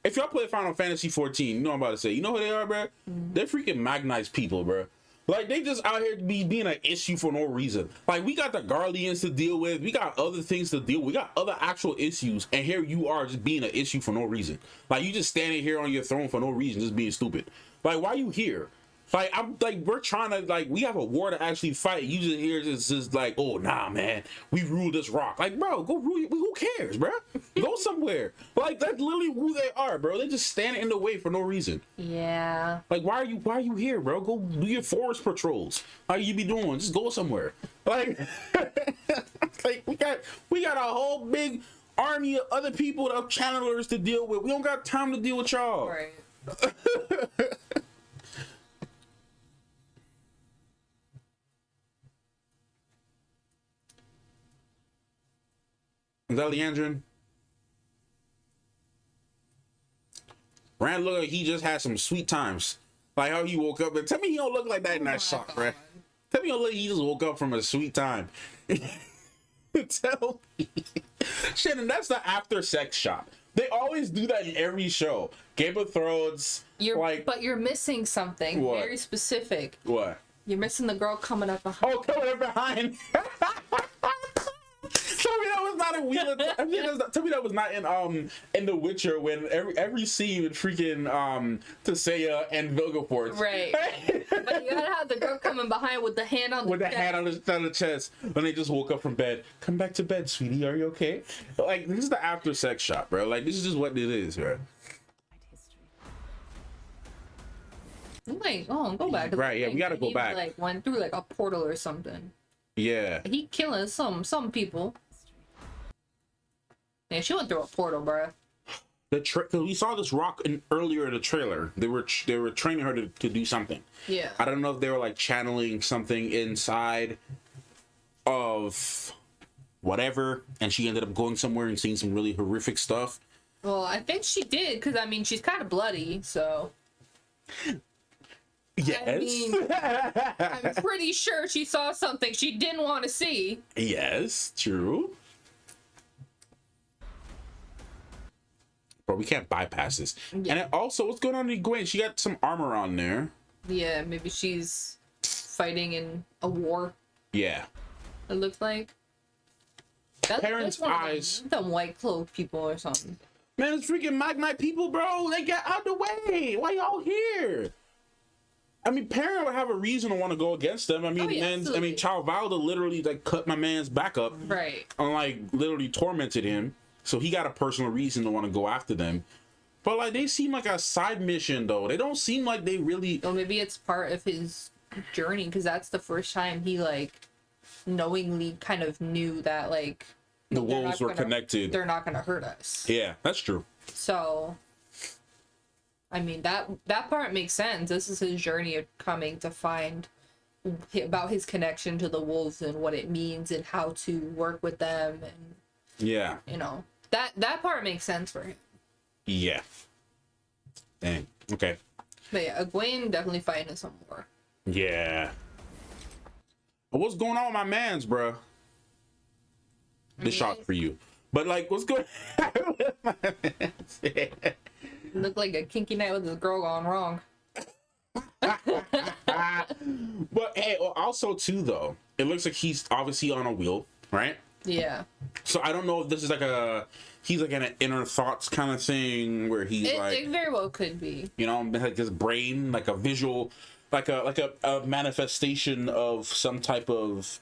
S1: If y'all play Final Fantasy 14, you know what I'm about to say. You know who they are, bro? They're freaking Magnite people, bro. Like, they just out here being an issue for no reason. Like, we got the Guardians to deal with. We got other things to deal with. We got other actual issues. And here you are just being an issue for no reason. Like, you just standing here on your throne for no reason, just being stupid. Like, why are you here? Like, I'm like, we're trying to, like, we have a war to actually fight. You just here just like, oh, nah, man, we rule this rock. Like, bro, go rule. Who cares, bro? Go somewhere. Like, that's literally who they are, bro. They just standing in the way for no reason.
S2: Yeah.
S1: Like, why are you here, bro? Go do your forest patrols. How you be doing? Just go somewhere. Like, like we got a whole big army of other people, of channelers to deal with. We don't got time to deal with y'all.
S2: Right.
S1: Is that Leandrin? Rand look like he just had some sweet times. Like how he woke up. And tell me he don't look like that in that shot, bro. Tell me he just woke up from a sweet time. Tell me. Shannon, that's the after sex shot. They always do that in every show. Game of Thrones.
S2: But you're missing something
S1: What?
S2: very specific.
S1: What?
S2: You're missing the girl coming up behind.
S1: Oh, coming up behind. Tell me that was not in Wheel of Time. Tell me that was not in The Witcher when every scene with freaking Tissaia and Vilgefortz.
S2: Right. But you gotta have the girl coming behind with the hand on
S1: With the hand on the chest when they just woke up from bed. Come back to bed, sweetie. Are you okay? Like, this is the after sex shot, bro. Like, this is just what it is, bro.
S2: I'm like, oh, go back.
S1: Right, yeah, we gotta go
S2: He,
S1: back.
S2: like went through like a portal or something.
S1: Yeah.
S2: He killing some people. Yeah, she went through a portal, bro.
S1: Cause we saw this rock earlier in the trailer. They were training her to do something.
S2: Yeah.
S1: I don't know if they were like channeling something inside of whatever, and she ended up going somewhere and seeing some really horrific stuff.
S2: Well, I think she did, because I mean she's kind of bloody, so.
S1: Yes.
S2: I mean, I'm pretty sure she saw something she didn't want to see.
S1: Yes, true. But we can't bypass this.
S2: Yeah.
S1: And it also, what's going on with Gwen? She got some armor on there.
S2: Yeah, maybe she's fighting in a war.
S1: Yeah.
S2: It looks like.
S1: Parents'
S2: that's one of
S1: eyes.
S2: them white cloak people or something.
S1: Man, it's freaking Magnite people, bro. They got out the way. Why y'all here? I mean, Perrin would have a reason to want to go against them. I mean,
S2: Oh, yeah, absolutely.
S1: Chow Valda literally like cut my man's back up.
S2: Right.
S1: And like literally tormented him. So he got a personal reason to want to go after them. But like they seem like a side mission though. They don't seem like they really.
S2: Or maybe it's part of his journey, because that's the first time he like knowingly kind of knew that like
S1: The
S2: they're
S1: wolves
S2: not
S1: were
S2: gonna-
S1: connected.
S2: They're not gonna hurt us.
S1: Yeah, that's true.
S2: So I mean that part makes sense. This is his journey of coming to find about his connection to the wolves and what it means and how to work with them, and
S1: Yeah.
S2: you know that part makes sense for him.
S1: Yeah. Dang. Okay.
S2: But yeah, Egwene definitely fighting in some war.
S1: Yeah. What's going on with my man's, bro? The shock for you. But like, what's going on with my man's?
S2: Looked like a kinky night with this girl gone wrong.
S1: But hey, also too though, it looks like he's obviously on a wheel, right?
S2: Yeah.
S1: So I don't know if this is like he's like an inner thoughts kind of thing where he's
S2: It very well could be.
S1: you know, like his brain, like a visual, like a manifestation of some type of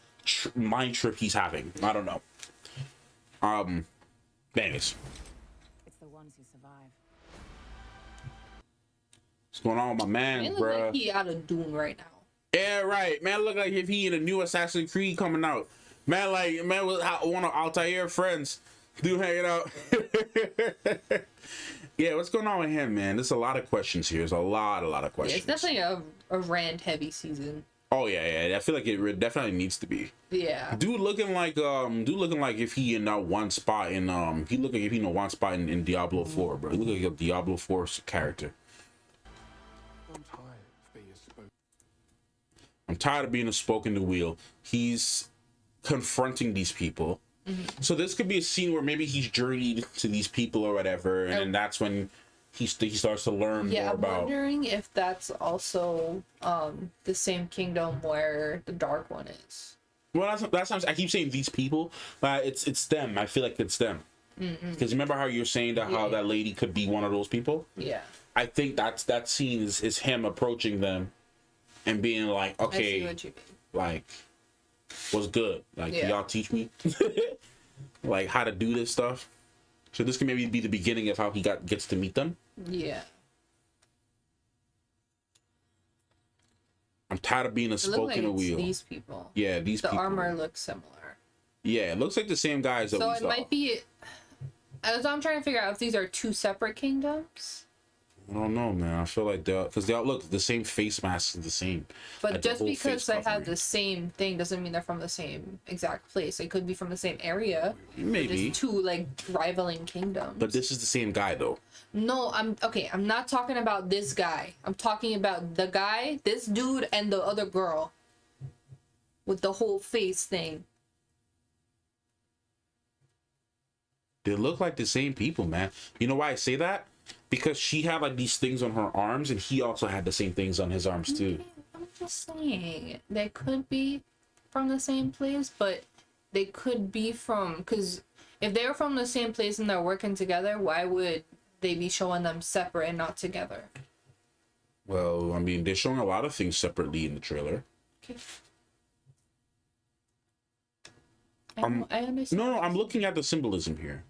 S1: mind trip he's having. I don't know. Anyways,
S7: It's the ones who survive.
S1: what's going on with my man,
S2: Man, look
S1: bruh?
S2: like he out of Dune right now.
S1: Yeah, right. Man, look like if he in a new Assassin's Creed coming out. Man, like, man was one of Altair friends. Dude hanging out. Yeah, what's going on with him, man? There's a lot of questions here. There's a lot of
S2: Yeah,
S1: questions.
S2: it's definitely a Rand heavy season.
S1: Oh yeah. I feel like it definitely needs to be.
S2: Yeah.
S1: Dude looking like if he in one spot in he looking if he in one spot in Diablo 4, bro. He look like a Diablo 4 character. I'm tired of being a spoke in the wheel. He's confronting these people. So this could be a scene where maybe he's journeyed to these people or whatever, and then that's when he starts to learn more
S2: I'm
S1: about.
S2: wondering if that's also the same kingdom where the Dark One is.
S1: Well, that's I keep saying these people, but it's them. I feel like it's them. Because remember how you're saying that how that lady could be one of those people?
S2: Yeah.
S1: I think that scene is him approaching them and being like,
S2: I
S1: okay,
S2: see what you mean.
S1: like, what's good? Like,
S2: Yeah.
S1: can y'all teach me like how to do this stuff? So this can maybe be the beginning of how he gets to meet them.
S2: Yeah.
S1: I'm tired of being a
S2: It looks
S1: spoke
S2: like
S1: in a
S2: it's
S1: wheel.
S2: these people.
S1: Yeah, these
S2: The
S1: people.
S2: armor looks similar.
S1: Yeah, it looks like the same guys that
S2: So
S1: we
S2: it
S1: saw.
S2: might be. As I'm trying to figure out if these are two separate kingdoms.
S1: I don't know, man. I feel like because they all look the same face mask is the same.
S2: But
S1: Like, the
S2: just
S1: whole
S2: because
S1: face
S2: they have
S1: covering.
S2: the same thing doesn't mean they're from the same exact place. They could be from the same area.
S1: Maybe.
S2: Just two like rivaling kingdoms.
S1: But this is the same guy though.
S2: No, I'm not talking about this guy. I'm talking about the guy, this dude, and the other girl with the whole face thing.
S1: They look like the same people, man. You know why I say that? Because she had like these things on her arms, and he also had the same things on his arms too.
S2: I'm just saying they could be from the same place, but they could be from, because if they're from the same place and they're working together, why would they be showing them separate and not together?
S1: Well, I mean, they're showing a lot of things separately in the trailer.
S2: Okay. I understand.
S1: No, I'm looking at the symbolism here,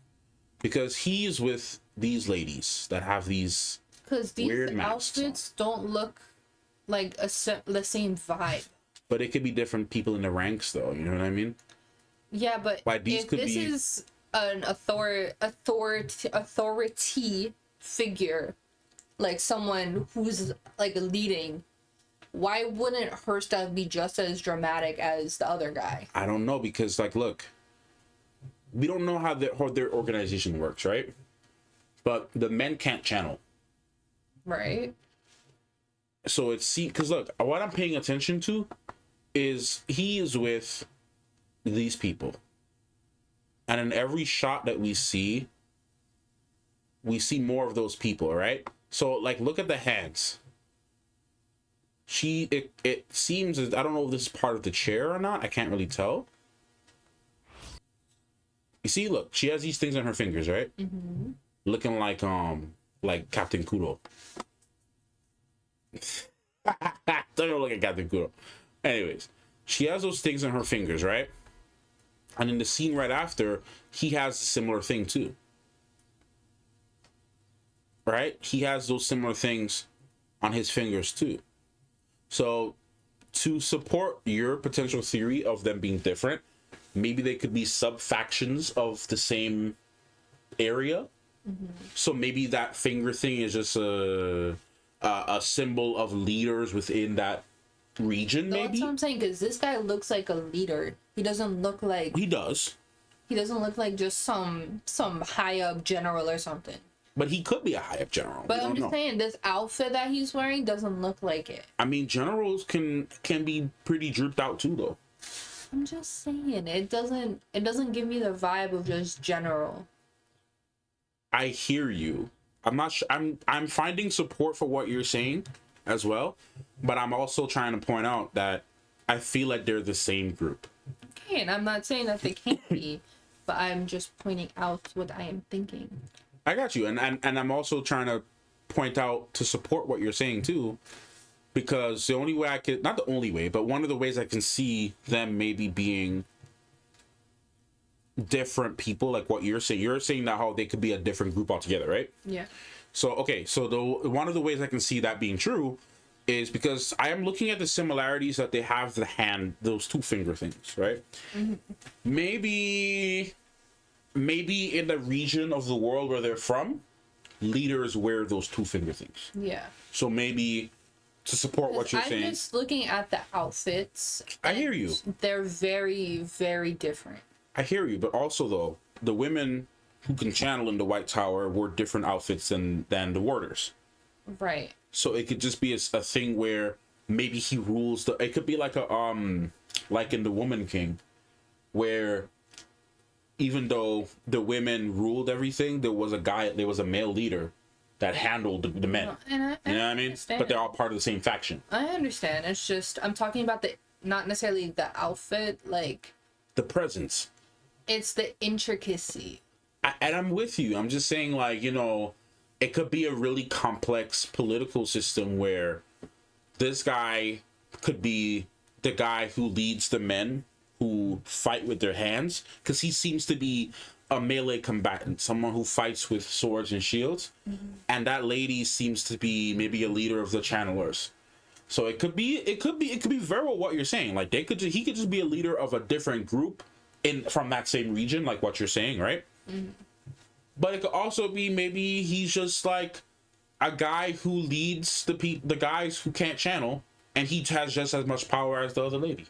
S1: because he's with these ladies that have these.
S2: Because these
S1: weird masks
S2: outfits don't look like the same vibe.
S1: But it could be different people in the ranks, though. You know what I mean?
S2: Yeah, but
S1: Like, these
S2: if
S1: could
S2: this
S1: be-
S2: is an authority figure, like someone who's like leading, why wouldn't her stuff be just as dramatic as the other guy?
S1: I don't know, because like, look, we don't know how their organization works, right? But the men can't channel.
S2: Right?
S1: So it's because look, what I'm paying attention to is he is with these people, and in every shot that we see more of those people, right? So like, look at the hands. It seems as, I don't know if this is part of the chair or not. I can't really tell. You see, look, she has these things on her fingers, right? Mm-hmm. Looking like Captain Kudo. Don't look at Captain Kudo. Anyways, she has those things on her fingers, right? And in the scene right after, he has a similar thing too. Right? He has those similar things on his fingers too. So, to support your potential theory of them being different, maybe they could be sub-factions of the same area. Mm-hmm. So maybe that finger thing is just a symbol of leaders within that region,
S2: So
S1: maybe?
S2: that's what I'm saying, because this guy looks like a leader. He doesn't look like
S1: He does.
S2: just some high up general or something.
S1: But he could be a high-up general.
S2: But
S1: We
S2: I'm
S1: don't
S2: just
S1: know.
S2: saying, this outfit that he's wearing doesn't look like it.
S1: I mean, generals can be pretty drooped out too, though.
S2: I'm just saying, it doesn't give me the vibe of just general.
S1: I hear you. I'm not sure. I'm finding support for what you're saying as well, but I'm also trying to point out that I feel like they're the same group.
S2: Okay, and I'm not saying that they can't be, but I'm just pointing out what I am thinking.
S1: I got you, and I'm also trying to point out to support what you're saying too, because the only way I could, not the only way, but one of the ways I can see them maybe being different people, like what you're saying that how they could be a different group altogether, right?
S2: Yeah.
S1: So okay, so the one of the ways I can see that being true is because I am looking at the similarities that they have those two finger things, right? Mm-hmm. Maybe in the region of the world where they're from, leaders wear those two finger things.
S2: Yeah.
S1: So maybe to support what you're
S2: I'm
S1: saying.
S2: just looking at the outfits.
S1: I hear
S2: and
S1: you.
S2: They're very, very different.
S1: I hear you, but also though, the women who can channel in the White Tower wore different outfits than the warders.
S2: Right.
S1: So it could just be a thing where maybe he rules the. It could be like like in the Woman King, where even though the women ruled everything, there was a male leader that handled the men.
S2: And
S1: You know what I mean?
S2: understand.
S1: But they're all part of the same faction.
S2: I understand. It's just I'm talking about the not necessarily the outfit, like
S1: The presence.
S2: it's the intricacy.
S1: And I'm with you. I'm just saying, like, you know, it could be a really complex political system where this guy could be the guy who leads the men who fight with their hands, because he seems to be a melee combatant, someone who fights with swords and shields. And that lady seems to be maybe a leader of the channelers. So it could be very well what you're saying. Like he could just be a leader of a different group from that same region, like what you're saying, right? But it could also be maybe he's just like a guy who leads the guys who can't channel, and he has just as much power as the other lady.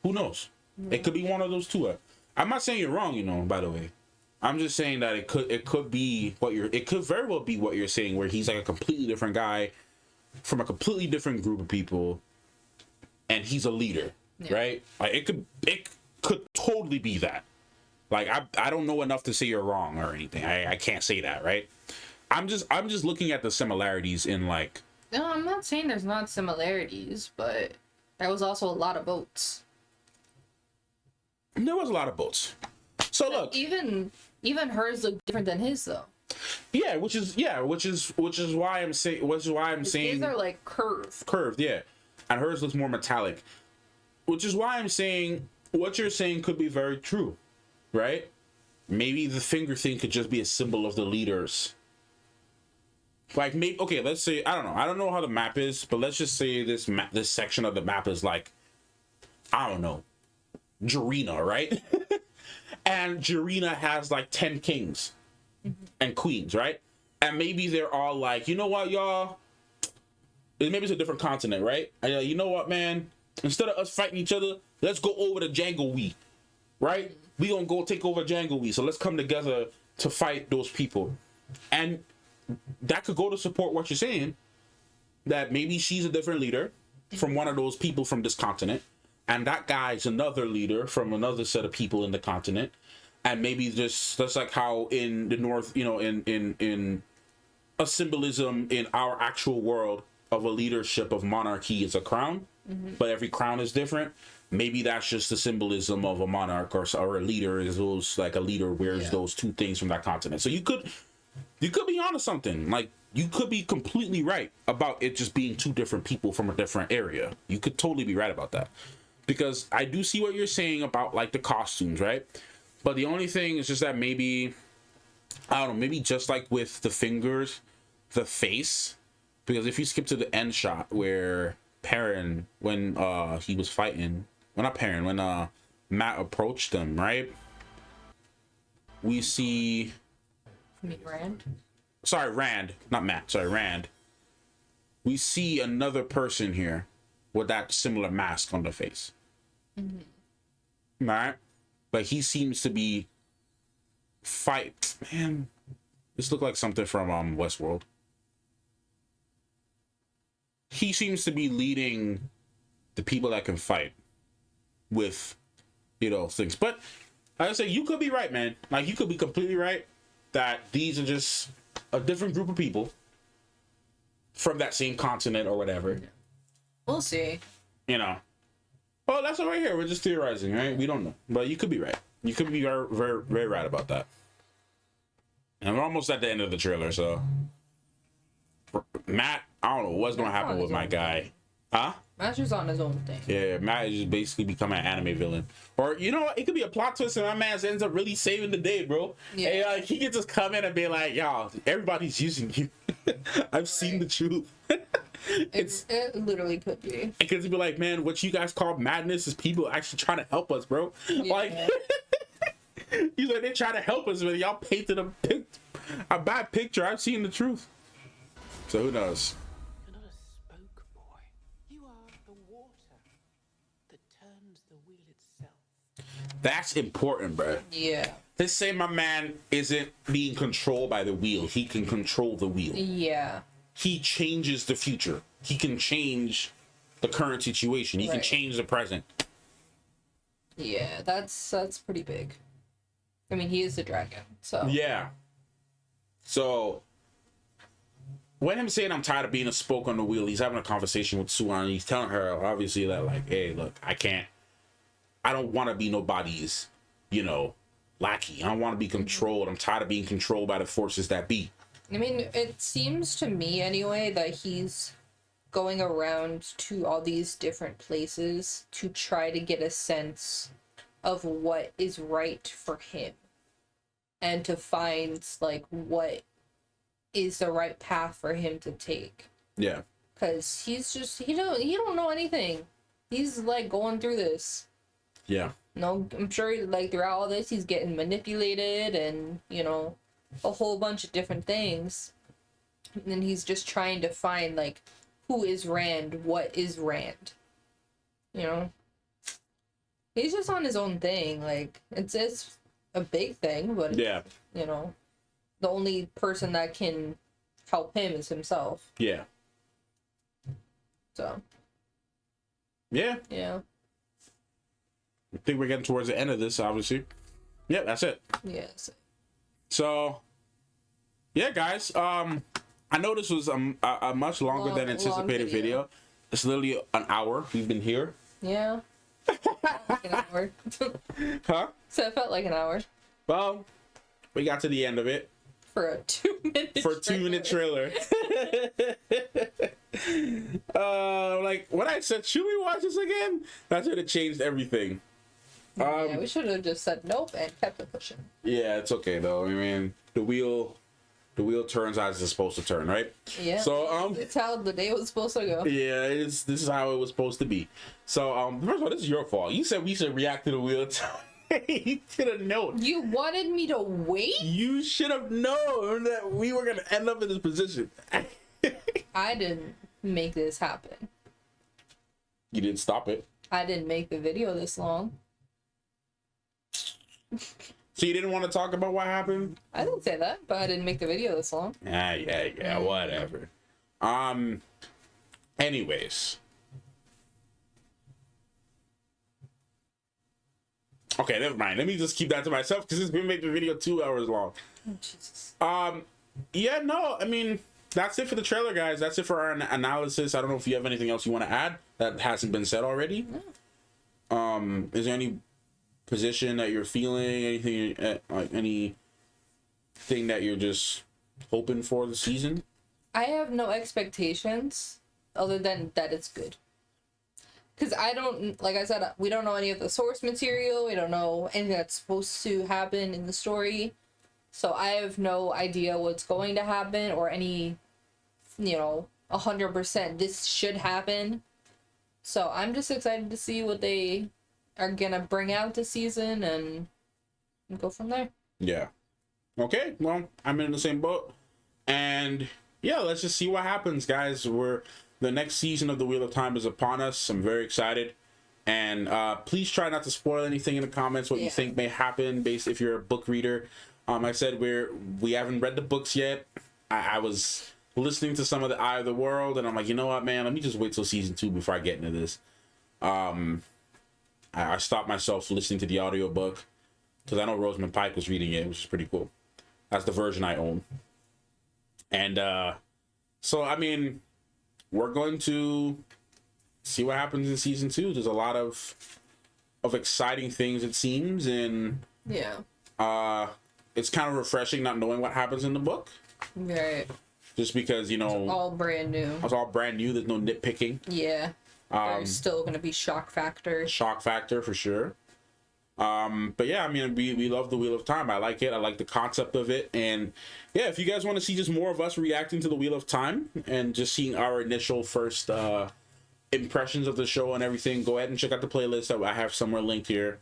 S1: Who knows? It could be one of those two. I'm not saying you're wrong, you know, by the way. I'm just saying that it could be it could very well be what you're saying, where he's like a completely different guy from a completely different group of people, and he's a leader, right? Like it could totally be that. Like I don't know enough to say you're wrong or anything. I can't say that, right? I'm just looking at the similarities in like.
S2: No, I'm not saying there's not similarities, but there was also a lot of votes.
S1: There was a lot of boats. So look,
S2: Even hers look different than his though.
S1: yeah, which is why I'm saying
S2: His are like
S1: curved, yeah, and hers looks more metallic, which is why I'm saying what you're saying could be very true, right? Maybe the finger thing could just be a symbol of the leaders. Like maybe okay, let's say I don't know how the map is, but let's just say this section of the map is like I don't know, Jarena, right? And Jarena has like 10 kings and queens, right? And maybe they're all like, you know what, y'all? Maybe it's a different continent, right? And you know what, man? Instead of us fighting each other, let's go over to Jangowi, right? We gonna go take over Jangowi. So let's come together to fight those people. And that could go to support what you're saying, that maybe she's a different leader from one of those people from this continent, and that guy's another leader from another set of people in the continent. And maybe just that's like how in the North, you know, in a symbolism in our actual world of a leadership of monarchy is a crown, but every crown is different. Maybe that's just the symbolism of a monarch or a leader is those like a leader wears those two things from that continent. So you could be onto something. Like you could be completely right about it just being two different people from a different area. You could totally be right about that. Because I do see what you're saying about like the costumes, right? But the only thing is just that maybe, I don't know, maybe just like with the fingers, the face, because if you skip to the end shot where Perrin, when he was fighting, well not Perrin, when Matt approached them, right? We see,
S2: You mean Rand?
S1: sorry, Rand, not Matt, sorry, Rand. We see another person here with that similar mask on the face. Right? But he seems to be man, this looked like something from Westworld. He seems to be leading the people that can fight with, you know, things. But like I say, you could be right, man. Like you could be completely right that these are just a different group of people from that same continent or whatever.
S2: We'll see.
S1: You know. Well, that's all right here. We're just theorizing, right? We don't know. But you could be right. You could be very, very, very right about that. And we're almost at the end of the trailer, so. Matt, I don't know what's going to happen with my guy. Huh?
S2: Matt's just on his own thing.
S1: Yeah, Matt is just basically becoming an anime villain. Or, you know what? It could be a plot twist and my man ends up really saving the day, bro.
S2: Yeah.
S1: And, like, he could just come in and be like, y'all, everybody's using you. I've seen the truth.
S2: It literally could be.
S1: Because he'd be like, man, what you guys call madness is people actually trying to help us, bro.
S2: Yeah.
S1: Like, he's like, they trying to help us, but y'all painted a bad picture. I've seen the truth. So who knows?
S8: You're not a spoke boy. are the water that turns the wheel itself.
S1: That's important, bro.
S2: Yeah.
S1: Let's say my man isn't being controlled by the wheel. He can control the wheel.
S2: Yeah.
S1: He changes the future. He can change the current situation. He can
S2: Right.
S1: change the present.
S2: Yeah, that's pretty big. I mean, he is the dragon, so.
S1: Yeah. So when him saying I'm tired of being a spoke on the wheel, he's having a conversation with Soo-Ann, and he's telling her obviously that like, hey, look, I don't want to be nobody's, lackey. I don't want to be controlled. I'm tired of being controlled by the forces that be.
S2: I mean, it seems to me anyway that he's going around to all these different places to try to get a sense of what is right for him and to find like what is the right path for him to take,
S1: Yeah.
S2: because he's just he don't know anything. He's like going through this.
S1: Yeah.
S2: No, I'm sure like throughout all this he's getting manipulated and a whole bunch of different things, and then he's just trying to find like who is Rand, what is Rand. He's just on his own thing. Like it's a big thing, but
S1: Yeah.
S2: The only person that can help him is himself.
S1: Yeah.
S2: So
S1: Yeah.
S2: yeah.
S1: I think we're getting towards the end of this, obviously. Yeah, that's it.
S2: Yes.
S1: So, yeah, guys. I know this was a much longer than anticipated
S2: long
S1: video. It's literally an hour. We've been here.
S2: Yeah. Like an hour.
S1: Huh?
S2: So it felt like an hour
S1: Well, we got to the end of it
S2: for a 2-minute
S1: for a 2-minute trailer. Like when I said, should we watch this again? That should have changed everything.
S2: Yeah, we should have just said nope and kept it pushing.
S1: Yeah, it's okay though. I mean, the wheel turns as it's supposed to turn, right?
S2: Yeah.
S1: So
S2: it's how the day was supposed to go.
S1: yeah, this is how it was supposed to be. So first of all, this is your fault. You said we should react to the wheel. You should have known.
S2: You wanted me to wait?
S1: You should have known that we were gonna end up in this position.
S2: I didn't make this happen.
S1: You didn't stop it.
S2: I didn't make the video this long.
S1: So you didn't want to talk about what happened?
S2: I didn't say that, but I didn't make the video this long.
S1: Yeah, whatever. Anyways. Okay, never mind. Let me just keep that to myself because it's been making the video 2 hours long.
S2: Oh, Jesus.
S1: Yeah, no, I mean, that's it for the trailer, guys. That's it for our analysis. I don't know if you have anything else you want to add that hasn't been said already. No. Is there any position that you're feeling, anything like anything that you're just hoping for the season?
S2: I have no expectations other than that it's good. Because I don't, like I said, we don't know any of the source material. We don't know anything that's supposed to happen in the story. So I have no idea what's going to happen or any, 100% this should happen. So I'm just excited to see what they are going to bring out this season and go from there.
S1: Yeah. Okay, well, I'm in the same boat. And yeah, let's just see what happens, guys. The next season of The Wheel of Time is upon us. I'm very excited. And please try not to spoil anything in the comments, what you think may happen, based if you're a book reader. I said we haven't read the books yet. I was listening to some of the Eye of the World, and I'm like, you know what, man? Let me just wait till season 2 before I get into this. I stopped myself listening to the audiobook because I know Rosamund Pike was reading it, which is pretty cool. That's the version I own. And so, I mean, we're going to see what happens in season 2. There's a lot of exciting things, it seems, and
S2: Yeah.
S1: it's kind of refreshing not knowing what happens in the book.
S2: Right.
S1: Just because,
S2: All brand new.
S1: it's all brand new. There's no nitpicking.
S2: Yeah. There's still going to be shock factors.
S1: Shock factor for sure. But yeah, I mean, we love The Wheel of Time. I like it. I like the concept of it. And yeah, if you guys want to see just more of us reacting to The Wheel of Time and just seeing our initial first impressions of the show and everything, go ahead and check out the playlist that I have somewhere linked here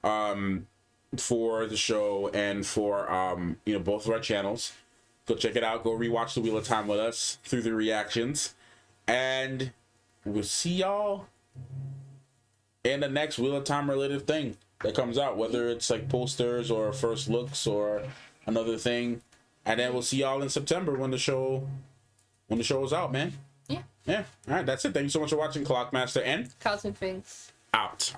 S1: for the show and for both of our channels. Go check it out. Go rewatch The Wheel of Time with us through the reactions. And we'll see y'all in the next Wheel of Time related thing that comes out, whether it's like posters or first looks or another thing. And then we'll see y'all in September when the show is out, man.
S2: Yeah.
S1: Yeah. All right, that's it. Thank you so much for watching Clockmaster and
S2: Cosmic Finks.
S1: out.